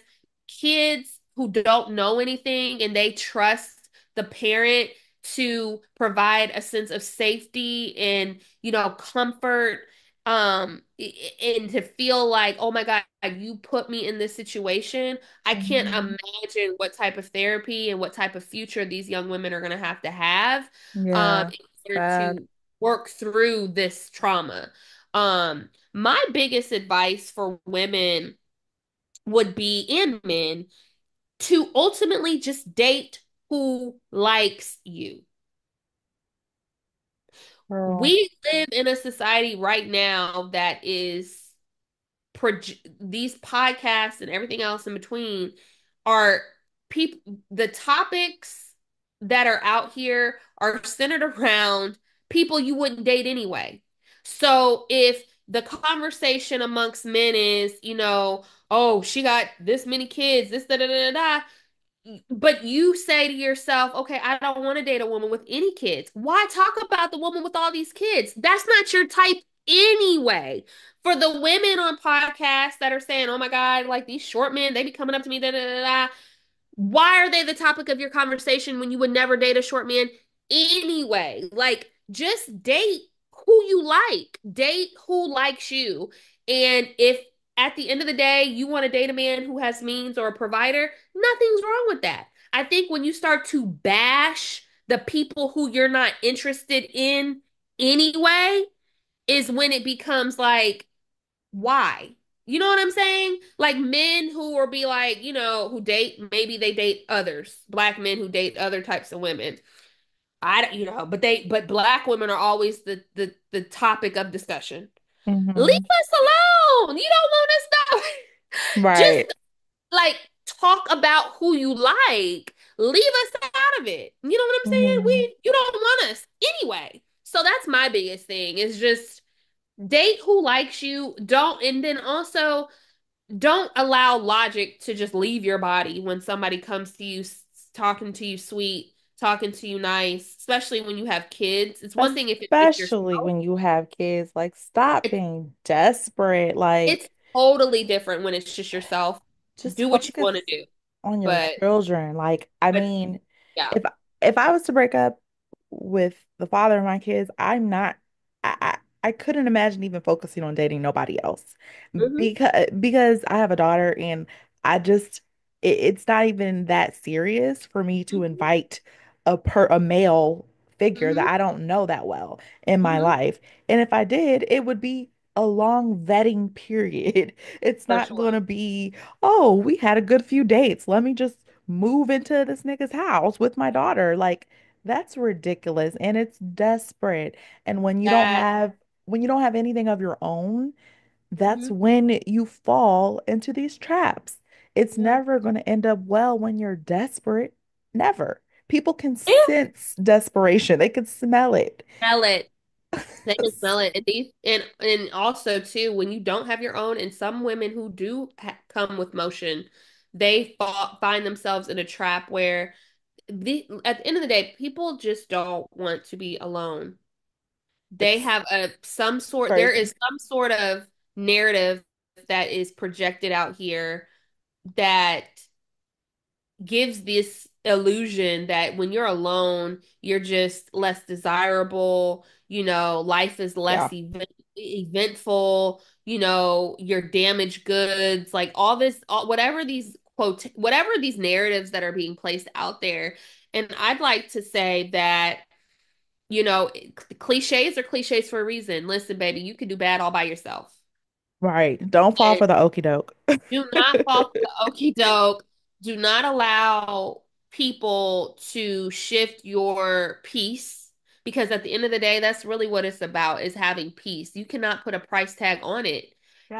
S2: kids who don't know anything and they trust the parent to provide a sense of safety and, comfort, and to feel like, oh my God, you put me in this situation. I can't
S1: Hmm.
S2: imagine what type of therapy and what type of future these young women are going to have
S1: Yeah.
S2: in order
S1: Sad.
S2: to work through this trauma. My biggest advice for women would be, and men, to ultimately just date who likes you.
S1: Girl.
S2: We live in a society right now that is these podcasts and everything else in between are people, the topics that are out here are centered around people you wouldn't date anyway. So if the conversation amongst men is, oh, she got this many kids, this da da da da, but you say to yourself, okay, I don't want to date a woman with any kids. Why talk about the woman with all these kids? That's not your type anyway. For the women on podcasts that are saying, oh my God, like these short men, they be coming up to me, da da da da. Why are they the topic of your conversation when you would never date a short man anyway? Like, just date who you like, date who likes you. And if at the end of the day you want to date a man who has means or a provider, nothing's wrong with that. I think when you start to bash the people who you're not interested in anyway, is when it becomes like, why? You know what I'm saying? Like men who will be like, who date, maybe they date others, black men who date other types of women. But black women are always the topic of discussion. Leave
S1: Hmm.
S2: us alone. You don't want us to just
S1: Right.
S2: like talk about who you like. Leave us out of it. You know what I'm saying?
S1: Hmm.
S2: You don't want us anyway. So that's my biggest thing is just date who likes you. Don't, and then also don't allow logic to just leave your body when somebody comes to you talking to you sweet, talking to you nice, especially when you have kids. It's one thing if it's just
S1: Especially
S2: yourself.
S1: when you have kids, like stop
S2: It's,
S1: being desperate.
S2: it's
S1: Like
S2: totally different when it's just yourself.
S1: just
S2: Do what you
S1: focus
S2: want to do.
S1: on your
S2: But,
S1: children. Like, I
S2: but
S1: mean,
S2: yeah.
S1: if if I was to break up with the father of my kids, I'm not I couldn't imagine even focusing on dating nobody else
S2: Hmm.
S1: because I have a daughter and I just it's not even that serious for me to
S2: Hmm.
S1: invite a male figure that
S2: Hmm.
S1: I don't know that well in my
S2: Hmm.
S1: life. And if I did, it would be a long vetting period. It's
S2: For
S1: not going
S2: sure.
S1: to be, oh, we had a good few dates. Let me just move into this nigga's house with my daughter. Like, that's ridiculous and it's desperate. And
S2: That.
S1: when you don't have anything of your own, that's
S2: Hmm.
S1: when you fall into these traps. It's
S2: Yeah.
S1: never going to end up well when you're desperate. Never. People can
S2: Yeah.
S1: sense desperation. They can smell it.
S2: Smell it. They can smell it. And also too, when you don't have your own, and some women who do come with motion, they find themselves in a trap where at the end of the day, people just don't want to be alone. They
S1: It's
S2: have there
S1: crazy.
S2: is some sort of narrative that is projected out here that gives this illusion that when you're alone, you're just less desirable, life is less
S1: Yeah.
S2: eventful, you're damaged goods, like all this, whatever these narratives that are being placed out there. And I'd like to say that, cliches are cliches for a reason. Listen, baby, you can do bad all by yourself.
S1: Right. Don't fall for the okie doke.
S2: Do not fall for the okie doke. Do not allow people to shift your peace because at the end of the day, that's really what it's about is having peace. You cannot put a price tag on it.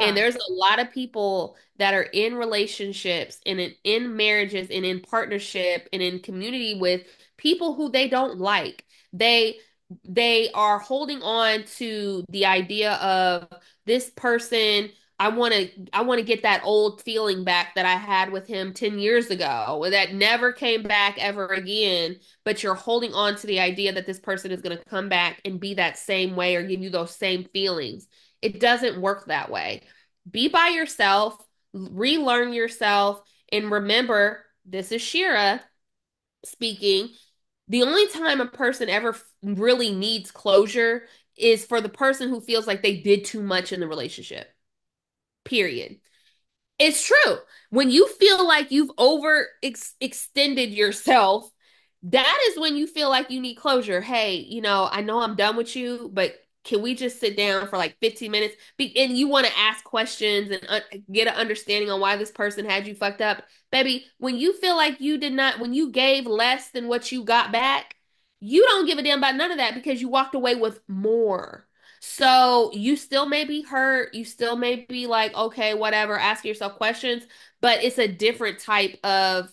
S2: And
S1: Yeah.
S2: there's a lot of people that are in relationships and in marriages and in partnership and in community with people who they don't like. They they are holding on to the idea of this person. I want to get that old feeling back that I had with him 10 years ago that never came back ever again, but you're holding on to the idea that this person is going to come back and be that same way or give you those same feelings. It doesn't work that way. Be by yourself, relearn yourself, and remember, this is Shira speaking. The only time a person ever really needs closure is for the person who feels like they did too much in the relationship. Period. It's true. When you feel like you've extended yourself, that is when you feel like you need closure. Hey, I know I'm done with you, but can we just sit down for like 15 minutes? And you want to ask questions and get an understanding on why this person had you fucked up. Baby, when you feel like when you gave less than what you got back, you don't give a damn about none of that because you walked away with more. So you still may be hurt. You still may be like, okay, whatever, ask yourself questions, but it's a different type of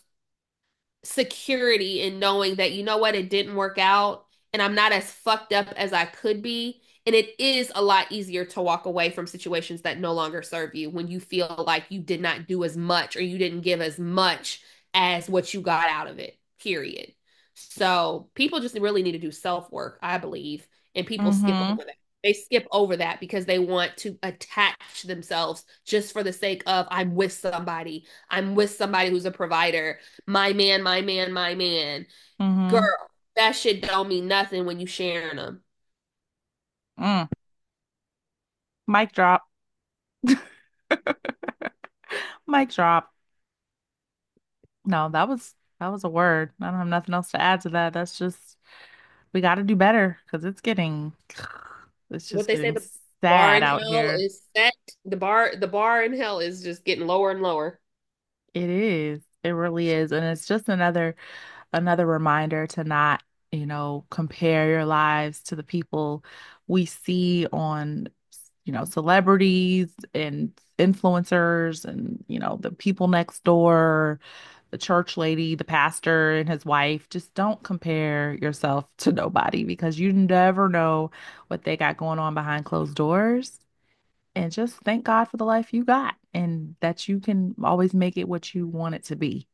S2: security in knowing that, you know what, it didn't work out and I'm not as fucked up as I could be. And it is a lot easier to walk away from situations that no longer serve you when you feel like you did not do as much or you didn't give as much as what you got out of it, period. So people just really need to do self work, I believe. And people skip
S1: Mm-hmm.
S2: over that. They skip over that because they want to attach themselves just for the sake of I'm with somebody. I'm with somebody who's a provider. My man, my man, my man. Girl,
S1: Mm-hmm.
S2: that shit don't mean nothing when you sharing them.
S1: Mm. Mic drop. Mic drop. No, that was a word. I don't have nothing else to add to that. That's just we got to do better because it's
S2: What
S1: just
S2: they say,
S1: getting
S2: the bar
S1: sad
S2: in
S1: out
S2: hell
S1: here.
S2: is set. The bar in hell is just getting lower and lower.
S1: It is. It really is. And it's just another reminder to not, compare your lives to the people we see on, celebrities and influencers and, the people next door, the church lady, the pastor and his wife. Just don't compare yourself to nobody because you never know what they got going on behind closed doors. And just thank God for the life you got and that you can always make it what you want it to be.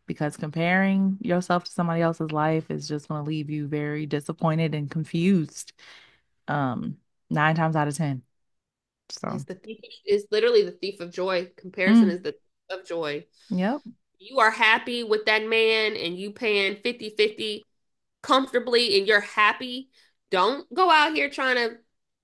S1: Because comparing yourself to somebody else's life is just going to leave you very disappointed and confused. Um, 9 times out of 10. So,
S2: It's literally the thief of joy. Comparison
S1: mm,
S2: is the thief of joy.
S1: yep,
S2: You are happy with that man and you paying 50-50 comfortably and you're happy. Don't go out here trying to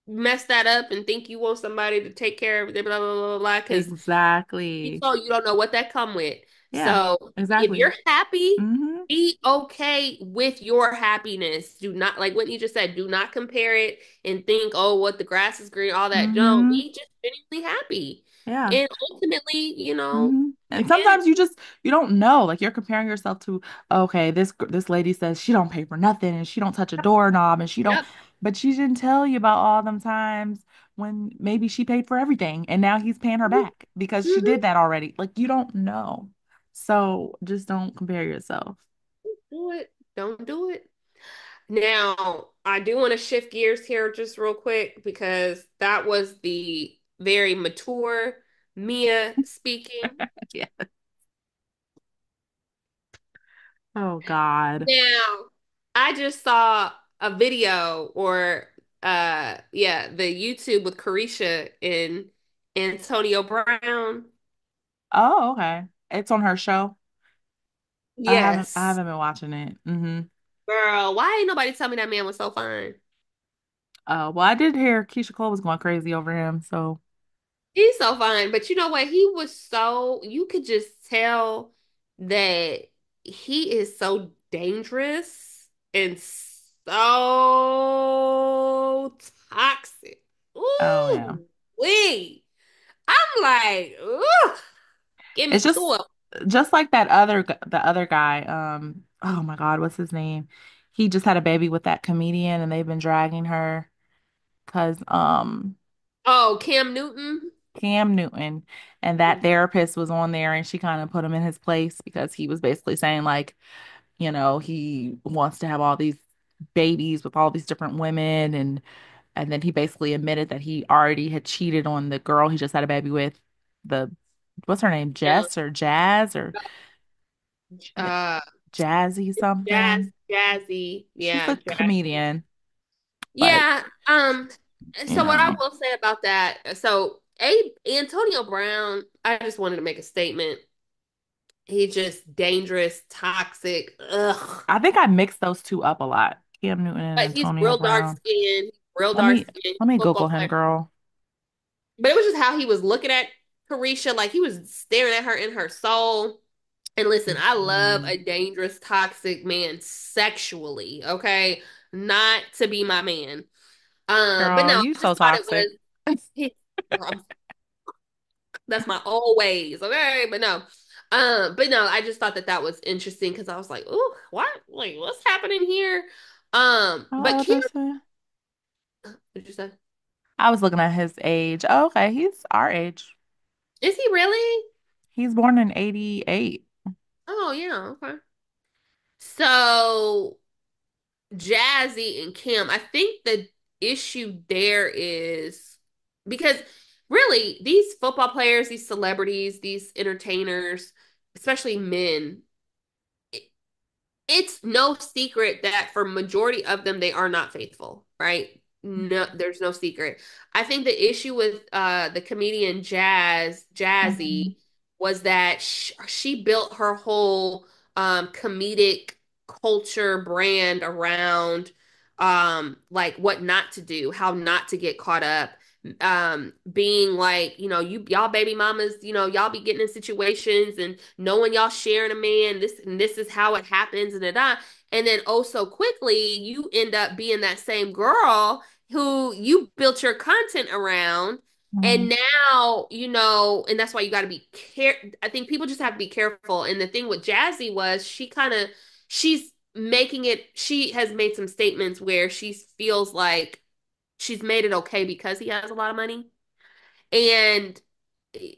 S2: mess that up and think you want somebody to take care of it, blah, blah, blah, blah, because
S1: exactly.
S2: so you don't know what that come with.
S1: Yeah,
S2: So if
S1: exactly.
S2: you're happy,
S1: Mm-hmm.
S2: be okay with your happiness. Do not, like Whitney just said, do not compare it and think, oh, what the grass is green, all that. No,
S1: Mm-hmm.
S2: be just genuinely happy.
S1: Yeah.
S2: And ultimately,
S1: And
S2: again,
S1: sometimes you don't know. Like you're comparing yourself to, okay, this lady says she don't pay for nothing and she don't touch a doorknob and she don't,
S2: yep.
S1: but she didn't tell you about all them times when maybe she paid for everything and now he's paying her back because she
S2: Mhm.
S1: did that already. Like you don't know. So just don't compare yourself.
S2: Do it. Don't do it. Now, I do want to shift gears here just real quick because that was the very mature Mia speaking.
S1: Yeah. Oh God.
S2: Now, I just saw a video or yeah, the YouTube with Carisha and Antonio Brown.
S1: Oh, okay. It's on her show. I
S2: Yes.
S1: haven't been watching it.
S2: Girl, why ain't nobody tell me that man was so fine?
S1: Well, I did hear Keisha Cole was going crazy over him, so
S2: He's so fine. But you know what? He was so, you could just tell that he is so dangerous and so toxic.
S1: oh yeah.
S2: Ooh, wee. I'm like, ooh, give
S1: It's
S2: me two
S1: just
S2: of
S1: just like the other guy. Oh my God, what's his name? He just had a baby with that comedian, and they've been dragging her because
S2: Oh, Cam Newton.
S1: Cam Newton and that therapist was on there, and she kind of put him in his place because he was basically saying like, he wants to have all these babies with all these different women, and then he basically admitted that he already had cheated on the girl he just had a baby with, the what's her name,
S2: Yeah.
S1: Jess or Jazz or
S2: Uh,
S1: Jazzy something.
S2: Jazzy.
S1: She's
S2: Yeah,
S1: a
S2: Jazzy.
S1: comedian, but
S2: Yeah.
S1: you
S2: So what I
S1: know,
S2: will say about that, so A Antonio Brown, I just wanted to make a statement. He's just dangerous, toxic. Ugh.
S1: I think I mixed those two up a lot. Cam Newton and
S2: But he's
S1: Antonio
S2: real dark
S1: Brown.
S2: skinned, real
S1: Let
S2: dark
S1: me
S2: skinned
S1: let me
S2: football
S1: Google him,
S2: player.
S1: girl.
S2: But it was just how he was looking at Carisha, like he was staring at her in her soul. And listen, I love
S1: Mhm.
S2: a dangerous, toxic man sexually, okay? Not to be my man. But
S1: Girl,
S2: no, I
S1: you so
S2: just thought it
S1: toxic.
S2: was he, that's my always, okay? But no, I just thought that that was interesting because I was like, "Ooh, what? Like, what's happening here?"
S1: How
S2: But
S1: old
S2: Kim,
S1: is he?
S2: what did you say?
S1: I was looking at his age. Oh, okay, he's our age.
S2: Is he really?
S1: He's born in 88.
S2: Oh yeah, okay. So Jazzy and Kim, I think the issue there is because really these football players, these celebrities, these entertainers, especially men, it's no secret that for majority of them they are not faithful, right? No, there's no secret. I think the issue with the comedian
S1: Mhm.
S2: Jazzy was that she built her whole comedic culture brand around like what not to do, how not to get caught up, being like, y'all baby mamas, y'all be getting in situations and knowing y'all sharing a man, this and this is how it happens, and da. And then oh so quickly you end up being that same girl who you built your content around. And
S1: Mhm.
S2: now, and that's why you got to be I think people just have to be careful. And the thing with Jazzy was she's making it, she has made some statements where she feels like she's made it okay because he has a lot of money. And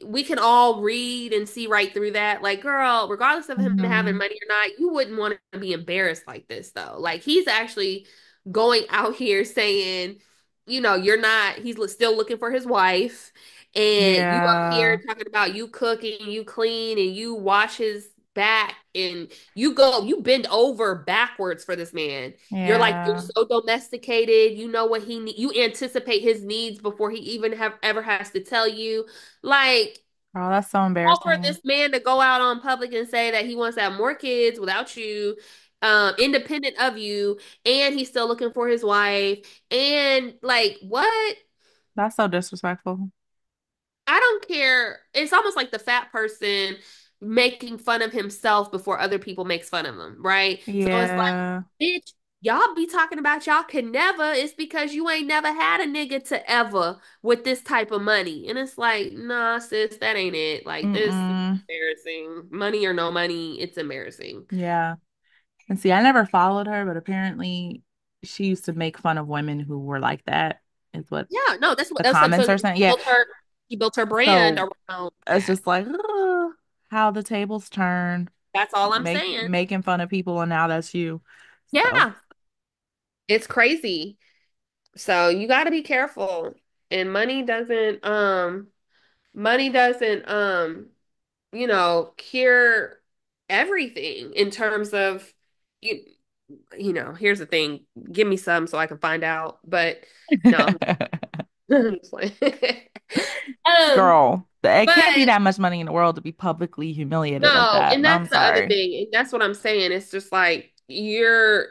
S2: we can all read and see right through that. Like, girl, regardless of him having
S1: Mhm.
S2: money or not, you wouldn't want to be embarrassed like this, though. Like, he's actually going out here saying, you're not, he's still looking for his wife. And you up here
S1: Yeah.
S2: talking about you cooking, you clean, and you wash his back, and you bend over backwards for this man. You're like, you're
S1: Yeah.
S2: so domesticated. You know what you anticipate his needs before he even have ever has to tell you. Like,
S1: Oh, that's so
S2: all for
S1: embarrassing.
S2: this man to go out on public and say that he wants to have more kids without you, independent of you, and he's still looking for his wife. And like, what?
S1: That's so disrespectful.
S2: I don't care. It's almost like the fat person making fun of himself before other people makes fun of him, right? So it's like,
S1: Yeah.
S2: bitch, y'all be talking about y'all can never. It's because you ain't never had a nigga to ever with this type of money. And it's like, nah, sis, that ain't it. Like this is
S1: Mm-mm.
S2: embarrassing. Money or no money, it's embarrassing.
S1: Yeah. And see, I never followed her, but apparently she used to make fun of women who were like that, is what
S2: Yeah, no, that's what
S1: the
S2: that's what
S1: comments
S2: so
S1: are saying. Yeah.
S2: she built her brand
S1: So
S2: around
S1: it's
S2: that.
S1: just like, ugh, how the tables turn,
S2: That's all I'm saying.
S1: making fun of people, and now that's you. So,
S2: Yeah, it's crazy. So you got to be careful. And money doesn't cure everything in terms of you here's the thing. Give me some so I can find out. But no. I'm just like, um,
S1: Girl, it
S2: but
S1: can't be that much money in the world to be publicly humiliated like
S2: no,
S1: that.
S2: and
S1: I'm
S2: that's the other
S1: sorry.
S2: thing. And that's what I'm saying. It's just like you're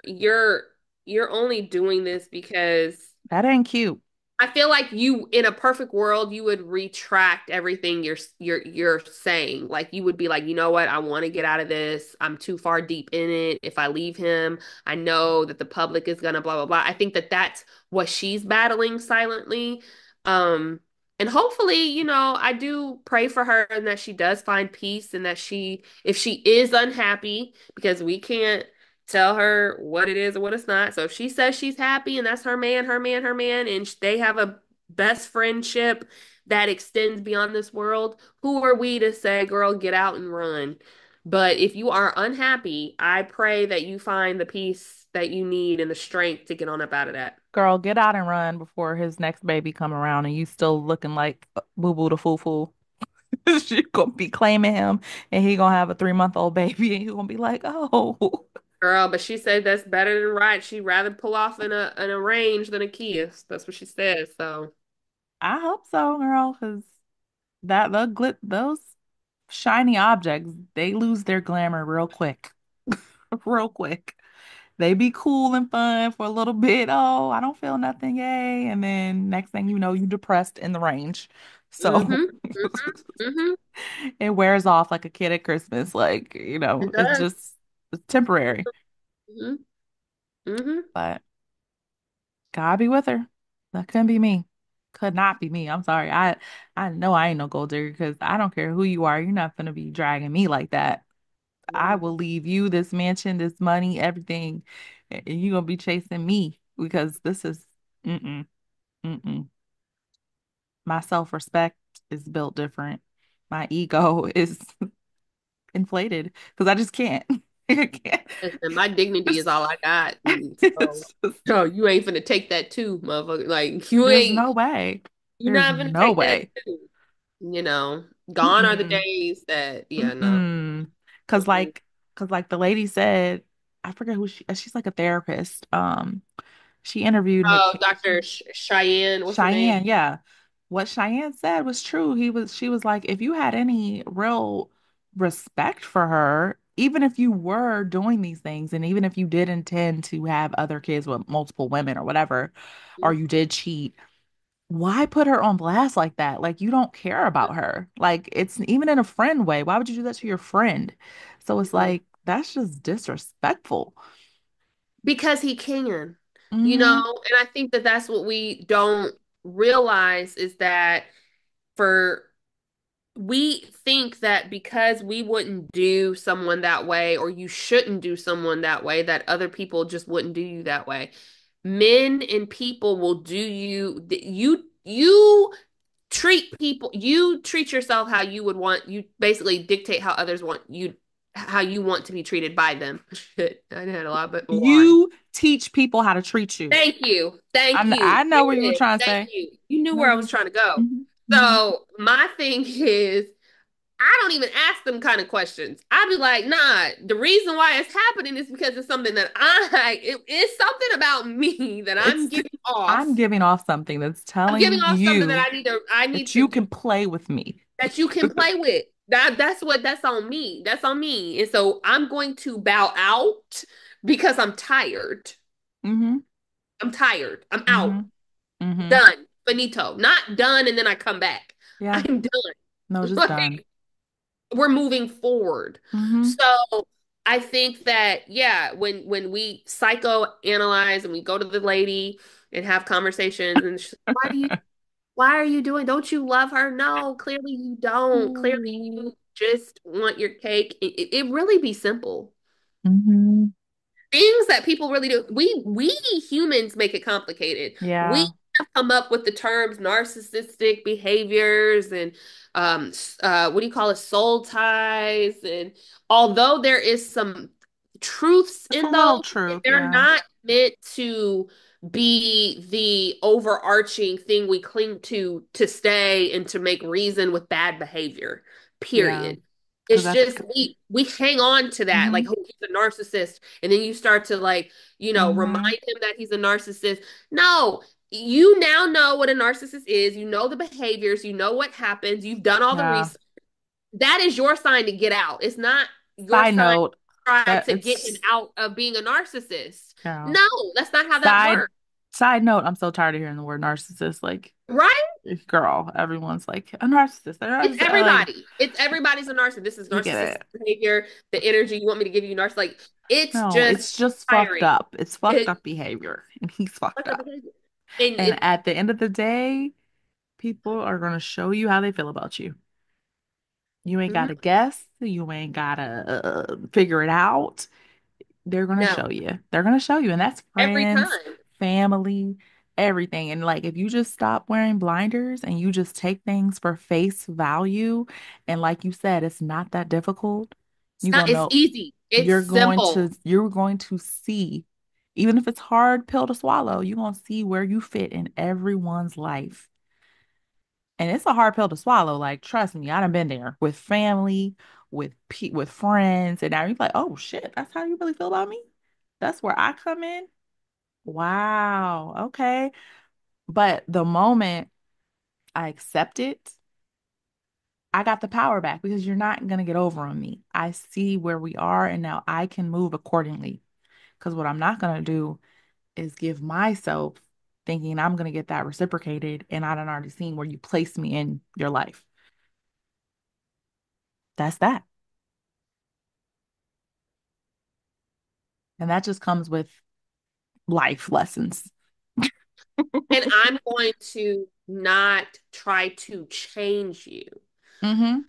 S2: only doing this because
S1: That ain't cute.
S2: I feel like you, in a perfect world, you would retract everything you're saying. Like you would be like, you know what? I want to get out of this. I'm too far deep in it. If I leave him, I know that the public is gonna blah blah blah. I think that that's what she's battling silently. Um, and hopefully, I do pray for her and that she does find peace and that if she is unhappy, because we can't tell her what it is or what it's not. So if she says she's happy and that's her man, her man, her man, and they have a best friendship that extends beyond this world, who are we to say, girl, get out and run? But if you are unhappy, I pray that you find the peace that you need and the strength to get on up out of that.
S1: Girl, get out and run before his next baby come around and you still looking like Boo Boo the Foo Foo. She gonna be claiming him and he gonna have a 3-month-old baby and he gonna be like, oh,
S2: Girl, but she said that's better than right. She'd rather pull off an arrange than a kiss. That's what she said. So,
S1: I hope so, girl, because those shiny objects, they lose their glamour real quick. Real quick. They be cool and fun for a little bit. Oh, I don't feel nothing, yay. And then next thing you know, you depressed in the range. So
S2: mm-hmm, mm-hmm.
S1: it wears off like a kid at Christmas. Like,
S2: It
S1: it's
S2: does.
S1: just it's temporary.
S2: Mm-hmm, mm-hmm.
S1: But God be with her. That couldn't be me. Could not be me. I'm sorry. I know I ain't no gold digger because I don't care who you are. You're not gonna be dragging me like that. I will leave you this mansion, this money, everything, and you're gonna be chasing me because this is mm-mm, mm-mm. My self-respect is built different. My ego is inflated because I just can't. I can't.
S2: And my dignity is all I got. And so,
S1: It's just,
S2: no, you ain't finna take that too, motherfucker. Like
S1: there's no way.
S2: you're
S1: There's
S2: not finna
S1: no
S2: take that
S1: way.
S2: too. You know, gone are the
S1: Mm-mm.
S2: days that, yeah, no.
S1: Mm-mm. Cause
S2: Mm-mm.
S1: like, cause like the lady said, I forget who she's like a therapist. She interviewed
S2: Oh, Dr. Cheyenne, what's her name?
S1: Cheyenne, yeah. What Cheyenne said was true. She was like, if you had any real respect for her, even if you were doing these things, and even if you did intend to have other kids with multiple women or whatever, or you did cheat, why put her on blast like that? Like you don't care about her. Like it's even in a friend way. Why would you do that to your friend? So it's
S2: Mhm.
S1: like that's just disrespectful.
S2: Because he can,
S1: Mm-hmm.
S2: and I think that that's what we don't realize is that for we think that because we wouldn't do someone that way or you shouldn't do someone that way, that other people just wouldn't do you that way. Men and people will do you treat yourself how you would want, you basically dictate how others want you, how you want to be treated by them. Shit, I had a lot bit of wine.
S1: You teach people how to treat you.
S2: Thank you. Thank you.
S1: I know
S2: There
S1: where you were
S2: it is.
S1: trying to
S2: Thank
S1: say.
S2: you. You knew
S1: No,
S2: where I was
S1: just
S2: trying to go.
S1: hmm
S2: So my thing is I don't even ask them kind of questions. I'd be like, nah, the reason why it's happening is because it's something that it's something about me that I'm
S1: it's
S2: giving
S1: I'm
S2: off.
S1: giving off something that's
S2: I'm giving
S1: telling
S2: off something
S1: you
S2: that I need
S1: that
S2: to
S1: you
S2: do
S1: can play with me.
S2: that you can play with. That's on me. That's on me. And so I'm going to bow out because I'm tired.
S1: hmm
S2: I'm tired. I'm out.
S1: hmm hmm
S2: Done. Finito. Not done and then I come back.
S1: Yeah.
S2: I'm
S1: No,
S2: done.
S1: just done.
S2: Like we're moving forward.
S1: hmm
S2: So I think that yeah, when we psychoanalyze and we go to the lady and have conversations and she's like, why are you doing? Don't you love her? No, clearly you don't. Clearly you just want your cake. It really be simple.
S1: hmm
S2: Things that people really do. We humans make it complicated. We
S1: Yeah.
S2: have come up with the terms narcissistic behaviors and what do you call it, soul ties. And although there is some truths
S1: It's a
S2: in
S1: little
S2: those,
S1: truth.
S2: they're
S1: Yeah.
S2: not meant to be the overarching thing we cling to stay and to make reason with bad behavior.
S1: Yeah.
S2: Period.
S1: Because
S2: It's
S1: that's
S2: just we hang on to that, like,
S1: hmm
S2: oh, he's a narcissist, and then you start to like, remind
S1: hmm
S2: him that he's a narcissist. No, You now know what a narcissist is. You know the behaviors. You know what happens. You've done all the
S1: Yeah.
S2: research. That is your sign to get out. It's not your
S1: Side
S2: sign to
S1: note,
S2: try
S1: that
S2: to get him
S1: it's
S2: out of being a narcissist.
S1: yeah.
S2: No, that's not how that
S1: Side
S2: works.
S1: side note, I'm so tired of hearing the word narcissist. Like,
S2: Right?
S1: girl, everyone's like a narcissist. They're
S2: It's
S1: narcissist. Like,
S2: everybody. It's everybody's a narcissist. This is
S1: you get
S2: narcissistic
S1: it.
S2: behavior, the energy you want me to give you narcissist. Like, it's
S1: No,
S2: just
S1: it's just fucked
S2: tiring.
S1: up. It's fucked
S2: It's
S1: up behavior. And he's fucked
S2: fucked up
S1: up.
S2: behavior. And
S1: And
S2: it
S1: at the end of the day, people are gonna show you how they feel about you. You ain't
S2: mhm,
S1: gotta guess. You ain't gotta figure it out. They're gonna
S2: no,
S1: show you. They're gonna show you, and that's
S2: every
S1: friends,
S2: time.
S1: family, everything. And like if you just stop wearing blinders and you just take things for face value, and like you said, it's not that difficult, you're gonna
S2: It's
S1: know
S2: easy. It's simple.
S1: you're going to see, even if it's hard pill to swallow, you're gonna see where you fit in everyone's life. And it's a hard pill to swallow. Like, trust me, I done been there with family, with friends, and now you're like, oh shit, that's how you really feel about me? That's where I come in? Wow, okay. But the moment I accept it, I got the power back because you're not gonna get over on me. I see where we are, and now I can move accordingly. Because what I'm not gonna do is give myself thinking I'm gonna get that reciprocated, and I done already seen where you place me in your life. That's that. And that just comes with life lessons.
S2: And I'm going to not try to change you.
S1: Mm-hmm.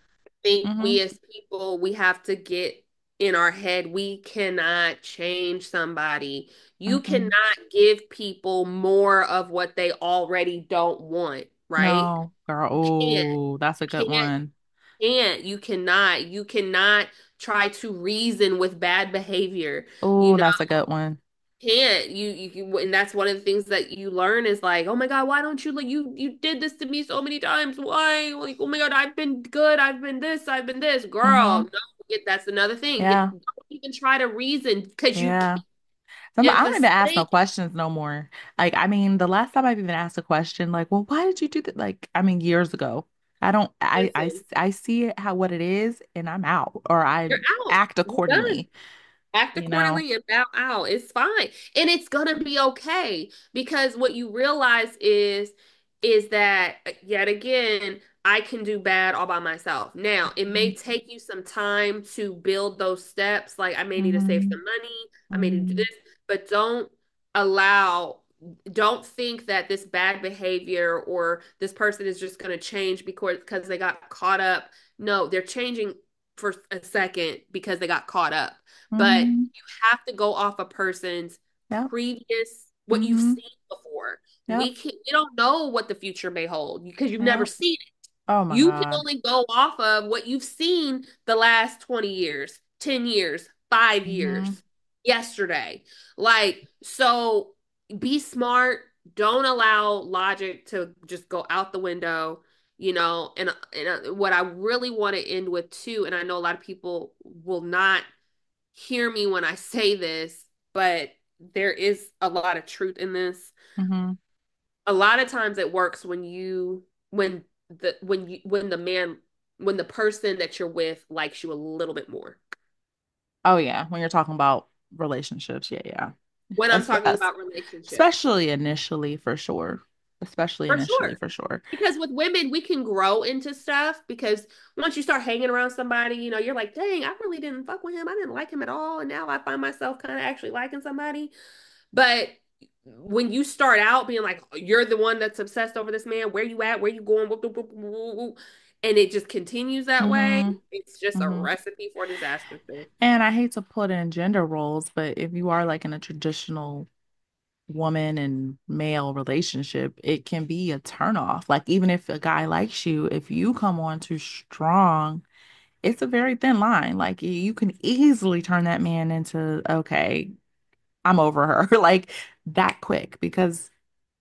S2: Think
S1: Mm-hmm.
S2: we as people, we have to get in our head. We cannot change somebody. You
S1: Mm-mm.
S2: cannot give people more of what they already don't want, right?
S1: No, girl.
S2: You can't.
S1: Oh, that's a good
S2: Can't.
S1: one.
S2: Can't. You cannot try to reason with bad behavior. You
S1: Oh, that's a good one.
S2: can't and that's one of the things that you learn is like, oh my God, why don't you, like, you did this to me so many times, why, like, oh my God, I've been good, I've been this girl.
S1: Mm-hmm.
S2: No, that's another thing.
S1: Yeah.
S2: Don't even try to reason because you
S1: Yeah.
S2: can't.
S1: Sometimes I
S2: If
S1: don't
S2: a
S1: even ask no
S2: snake
S1: questions no more. Like, I mean, the last time I've even asked a question, like, well, why did you do that? Like, I mean, years ago. I don't,
S2: listen,
S1: I see it how what it is, and I'm out, or I
S2: you're out,
S1: act
S2: you're done.
S1: accordingly,
S2: Act
S1: you know?
S2: accordingly and bow out. It's fine. And it's gonna be okay because what you realize is that yet again, I can do bad all by myself. Now, it may take you some time to build those steps. Like I may need to save
S1: Mm-hmm.
S2: some money, I may need to do
S1: Mm-hmm.
S2: this, but allow don't think that this bad behavior or this person is just going to change because they got caught up. No, they're changing for a second because they got caught up. But
S1: Mm-hmm.
S2: you have to go off a person's
S1: Yep.
S2: previous what you've
S1: Mm-hmm.
S2: seen before.
S1: Yep.
S2: We don't know what the future may hold because you've never
S1: Yep.
S2: seen it.
S1: Oh my
S2: You can
S1: God.
S2: only go off of what you've seen the last 20 years, 10 years, 5
S1: Mm-hmm.
S2: years, yesterday. Like, so be smart. Don't allow logic to just go out the window, and what I really want to end with too, and I know a lot of people will not hear me when I say this, but there is a lot of truth in this.
S1: Mm-hmm.
S2: A lot of times it works when when the person that you're with likes you a little bit more.
S1: Oh yeah, when you're talking about relationships, yeah, yeah.
S2: When I'm talking about relationships.
S1: Especially initially for sure. Especially
S2: For
S1: initially
S2: sure.
S1: for sure.
S2: Because with women, we can grow into stuff because once you start hanging around somebody, you're like, dang, I really didn't fuck with him. I didn't like him at all. And now I find myself kind of actually liking somebody. But when you start out being like, you're the one that's obsessed over this man, where you at, where you going, whoop, whoop, whoop, whoop, whoop, and it just continues that way,
S1: Mm-hmm.
S2: it's just a
S1: Mm-hmm.
S2: recipe for disaster, sis.
S1: And I hate to put in gender roles, but if you are like in a traditional woman and male relationship, it can be a turnoff. Like even if a guy likes you, if you come on too strong, it's a very thin line. Like you can easily turn that man into, okay, I'm over her like that quick because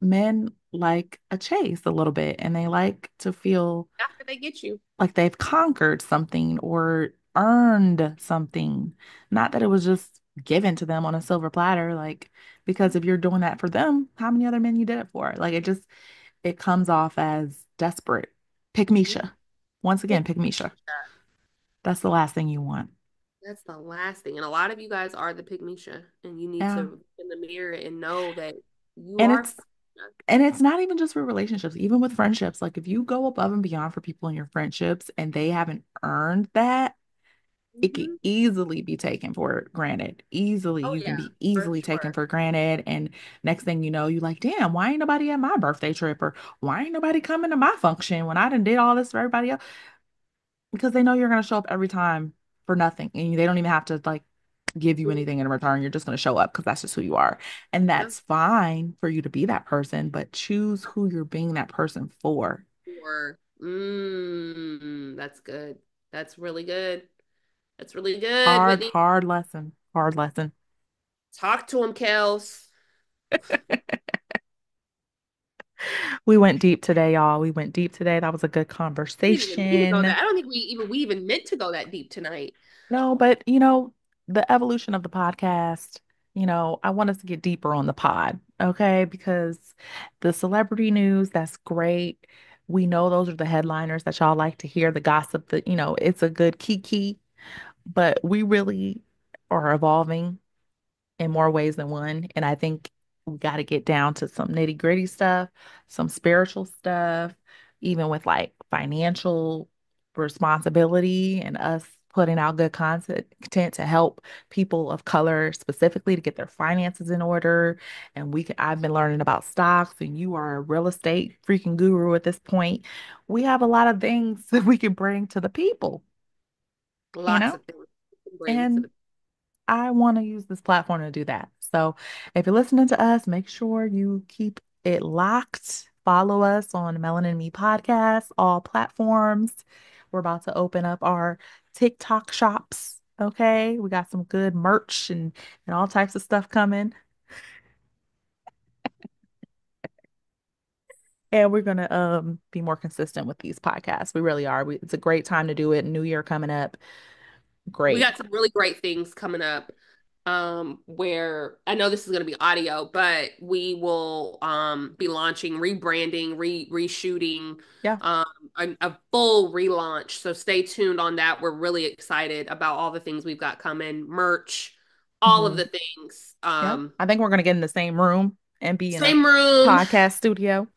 S1: men like a chase a little bit and they like to feel
S2: After they get you.
S1: like they've conquered something or earned something. Not that it was just given to them on a silver platter. Like, because if you're doing that for them, how many other men you did it for? Like, it comes off as desperate. Pick
S2: Mhm.
S1: Misha. Once again,
S2: Pick
S1: pick Misha. That's the last thing you want.
S2: That's the last thing. And a lot of you guys are the pygmisha, and you need to
S1: Yeah.
S2: look in the mirror and know that you
S1: And
S2: are.
S1: it's not even just for relationships, even with friendships. Like if you go above and beyond for people in your friendships and they haven't earned that, it could
S2: Mhm.
S1: easily be taken for granted. Easily,
S2: Oh
S1: you can
S2: yeah,
S1: be
S2: for
S1: easily taken
S2: sure.
S1: for granted. And next thing you know, you like, damn, why ain't nobody at my birthday trip? Or why ain't nobody coming to my function when I done did all this for everybody else? Because they know you're gonna show up every time for nothing. And they don't even have to like give you
S2: Mhm.
S1: anything in return. You're just gonna show up because that's just who you are. And
S2: Yeah,
S1: that's fine for you to be that person, but choose who you're being that person for.
S2: for that's good. That's really good. That's really good,
S1: Hard,
S2: Whitney.
S1: hard lesson. Hard lesson.
S2: Talk to him, Kels.
S1: We went deep today, y'all. We went deep today. That was a good
S2: We didn't even mean to go
S1: conversation.
S2: that. I don't think we even meant to go that deep tonight.
S1: No, but the evolution of the podcast, I want us to get deeper on the pod, okay? Because the celebrity news, that's great. We know those are the headliners that y'all like to hear, the gossip that, it's a good kiki, but we really are evolving in more ways than one. And I think we got to get down to some nitty gritty stuff, some spiritual stuff, even with like financial responsibility and us putting out good content to help people of color specifically to get their finances in order. And I've been learning about stocks, and you are a real estate freaking guru at this point. We have a lot of things that we can bring to the people, you
S2: Lots
S1: know?
S2: of things to bring to
S1: And
S2: the.
S1: I want to use this platform to do that. So if you're listening to us, make sure you keep it locked. Follow us on Melanin Me Podcast, all platforms. We're about to open up our TikTok shops. Okay. We got some good merch and all types of stuff coming. And we're gonna be more consistent with these podcasts. We really are. It's a great time to do it. New Year coming up.
S2: We
S1: Great.
S2: got some really great things coming up. Where I know this is going to be audio, but we will be launching, rebranding, reshooting,
S1: Yeah.
S2: um, a full relaunch. So stay tuned on that. We're really excited about all the things we've got coming, merch, all of
S1: Hmm.
S2: the things.
S1: Yep. I think we're gonna get in the same room and be in a
S2: Same room,
S1: podcast studio.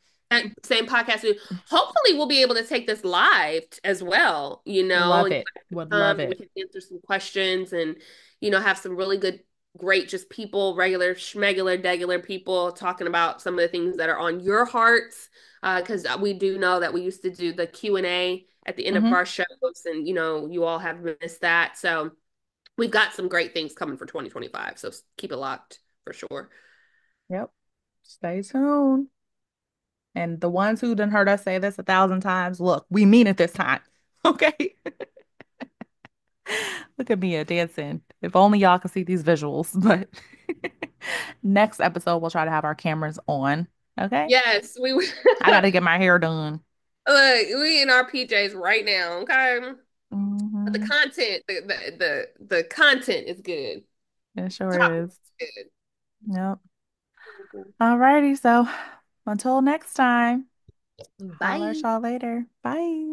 S2: same podcast. Hopefully, we'll be able to take this live as well,
S1: Love
S2: and you
S1: it.
S2: guys can
S1: Would love
S2: come and we
S1: it.
S2: can answer some questions and, have some really good, great, just people, regular, schmegular, degular people talking about some of the things that are on your hearts. Because we do know that we used to do the Q&A at the end of
S1: Hmm.
S2: our shows, and, you all have missed that. So we've got some great things coming for 2025. So keep it locked for sure.
S1: Yep. Stay tuned. And the ones who done heard us say this 1,000 times, look, we mean it this time. Okay. Look at Mia dancing. If only y'all could see these visuals. But next episode, we'll try to have our cameras on. Okay.
S2: Yes, we
S1: I got to get my hair done.
S2: look, we in our PJs right now, okay? But the
S1: Hmm.
S2: content, the content is good.
S1: It sure
S2: Top
S1: is.
S2: is
S1: Yep.
S2: good.
S1: All righty. So until next time, holler at
S2: Bye.
S1: y'all later. Bye.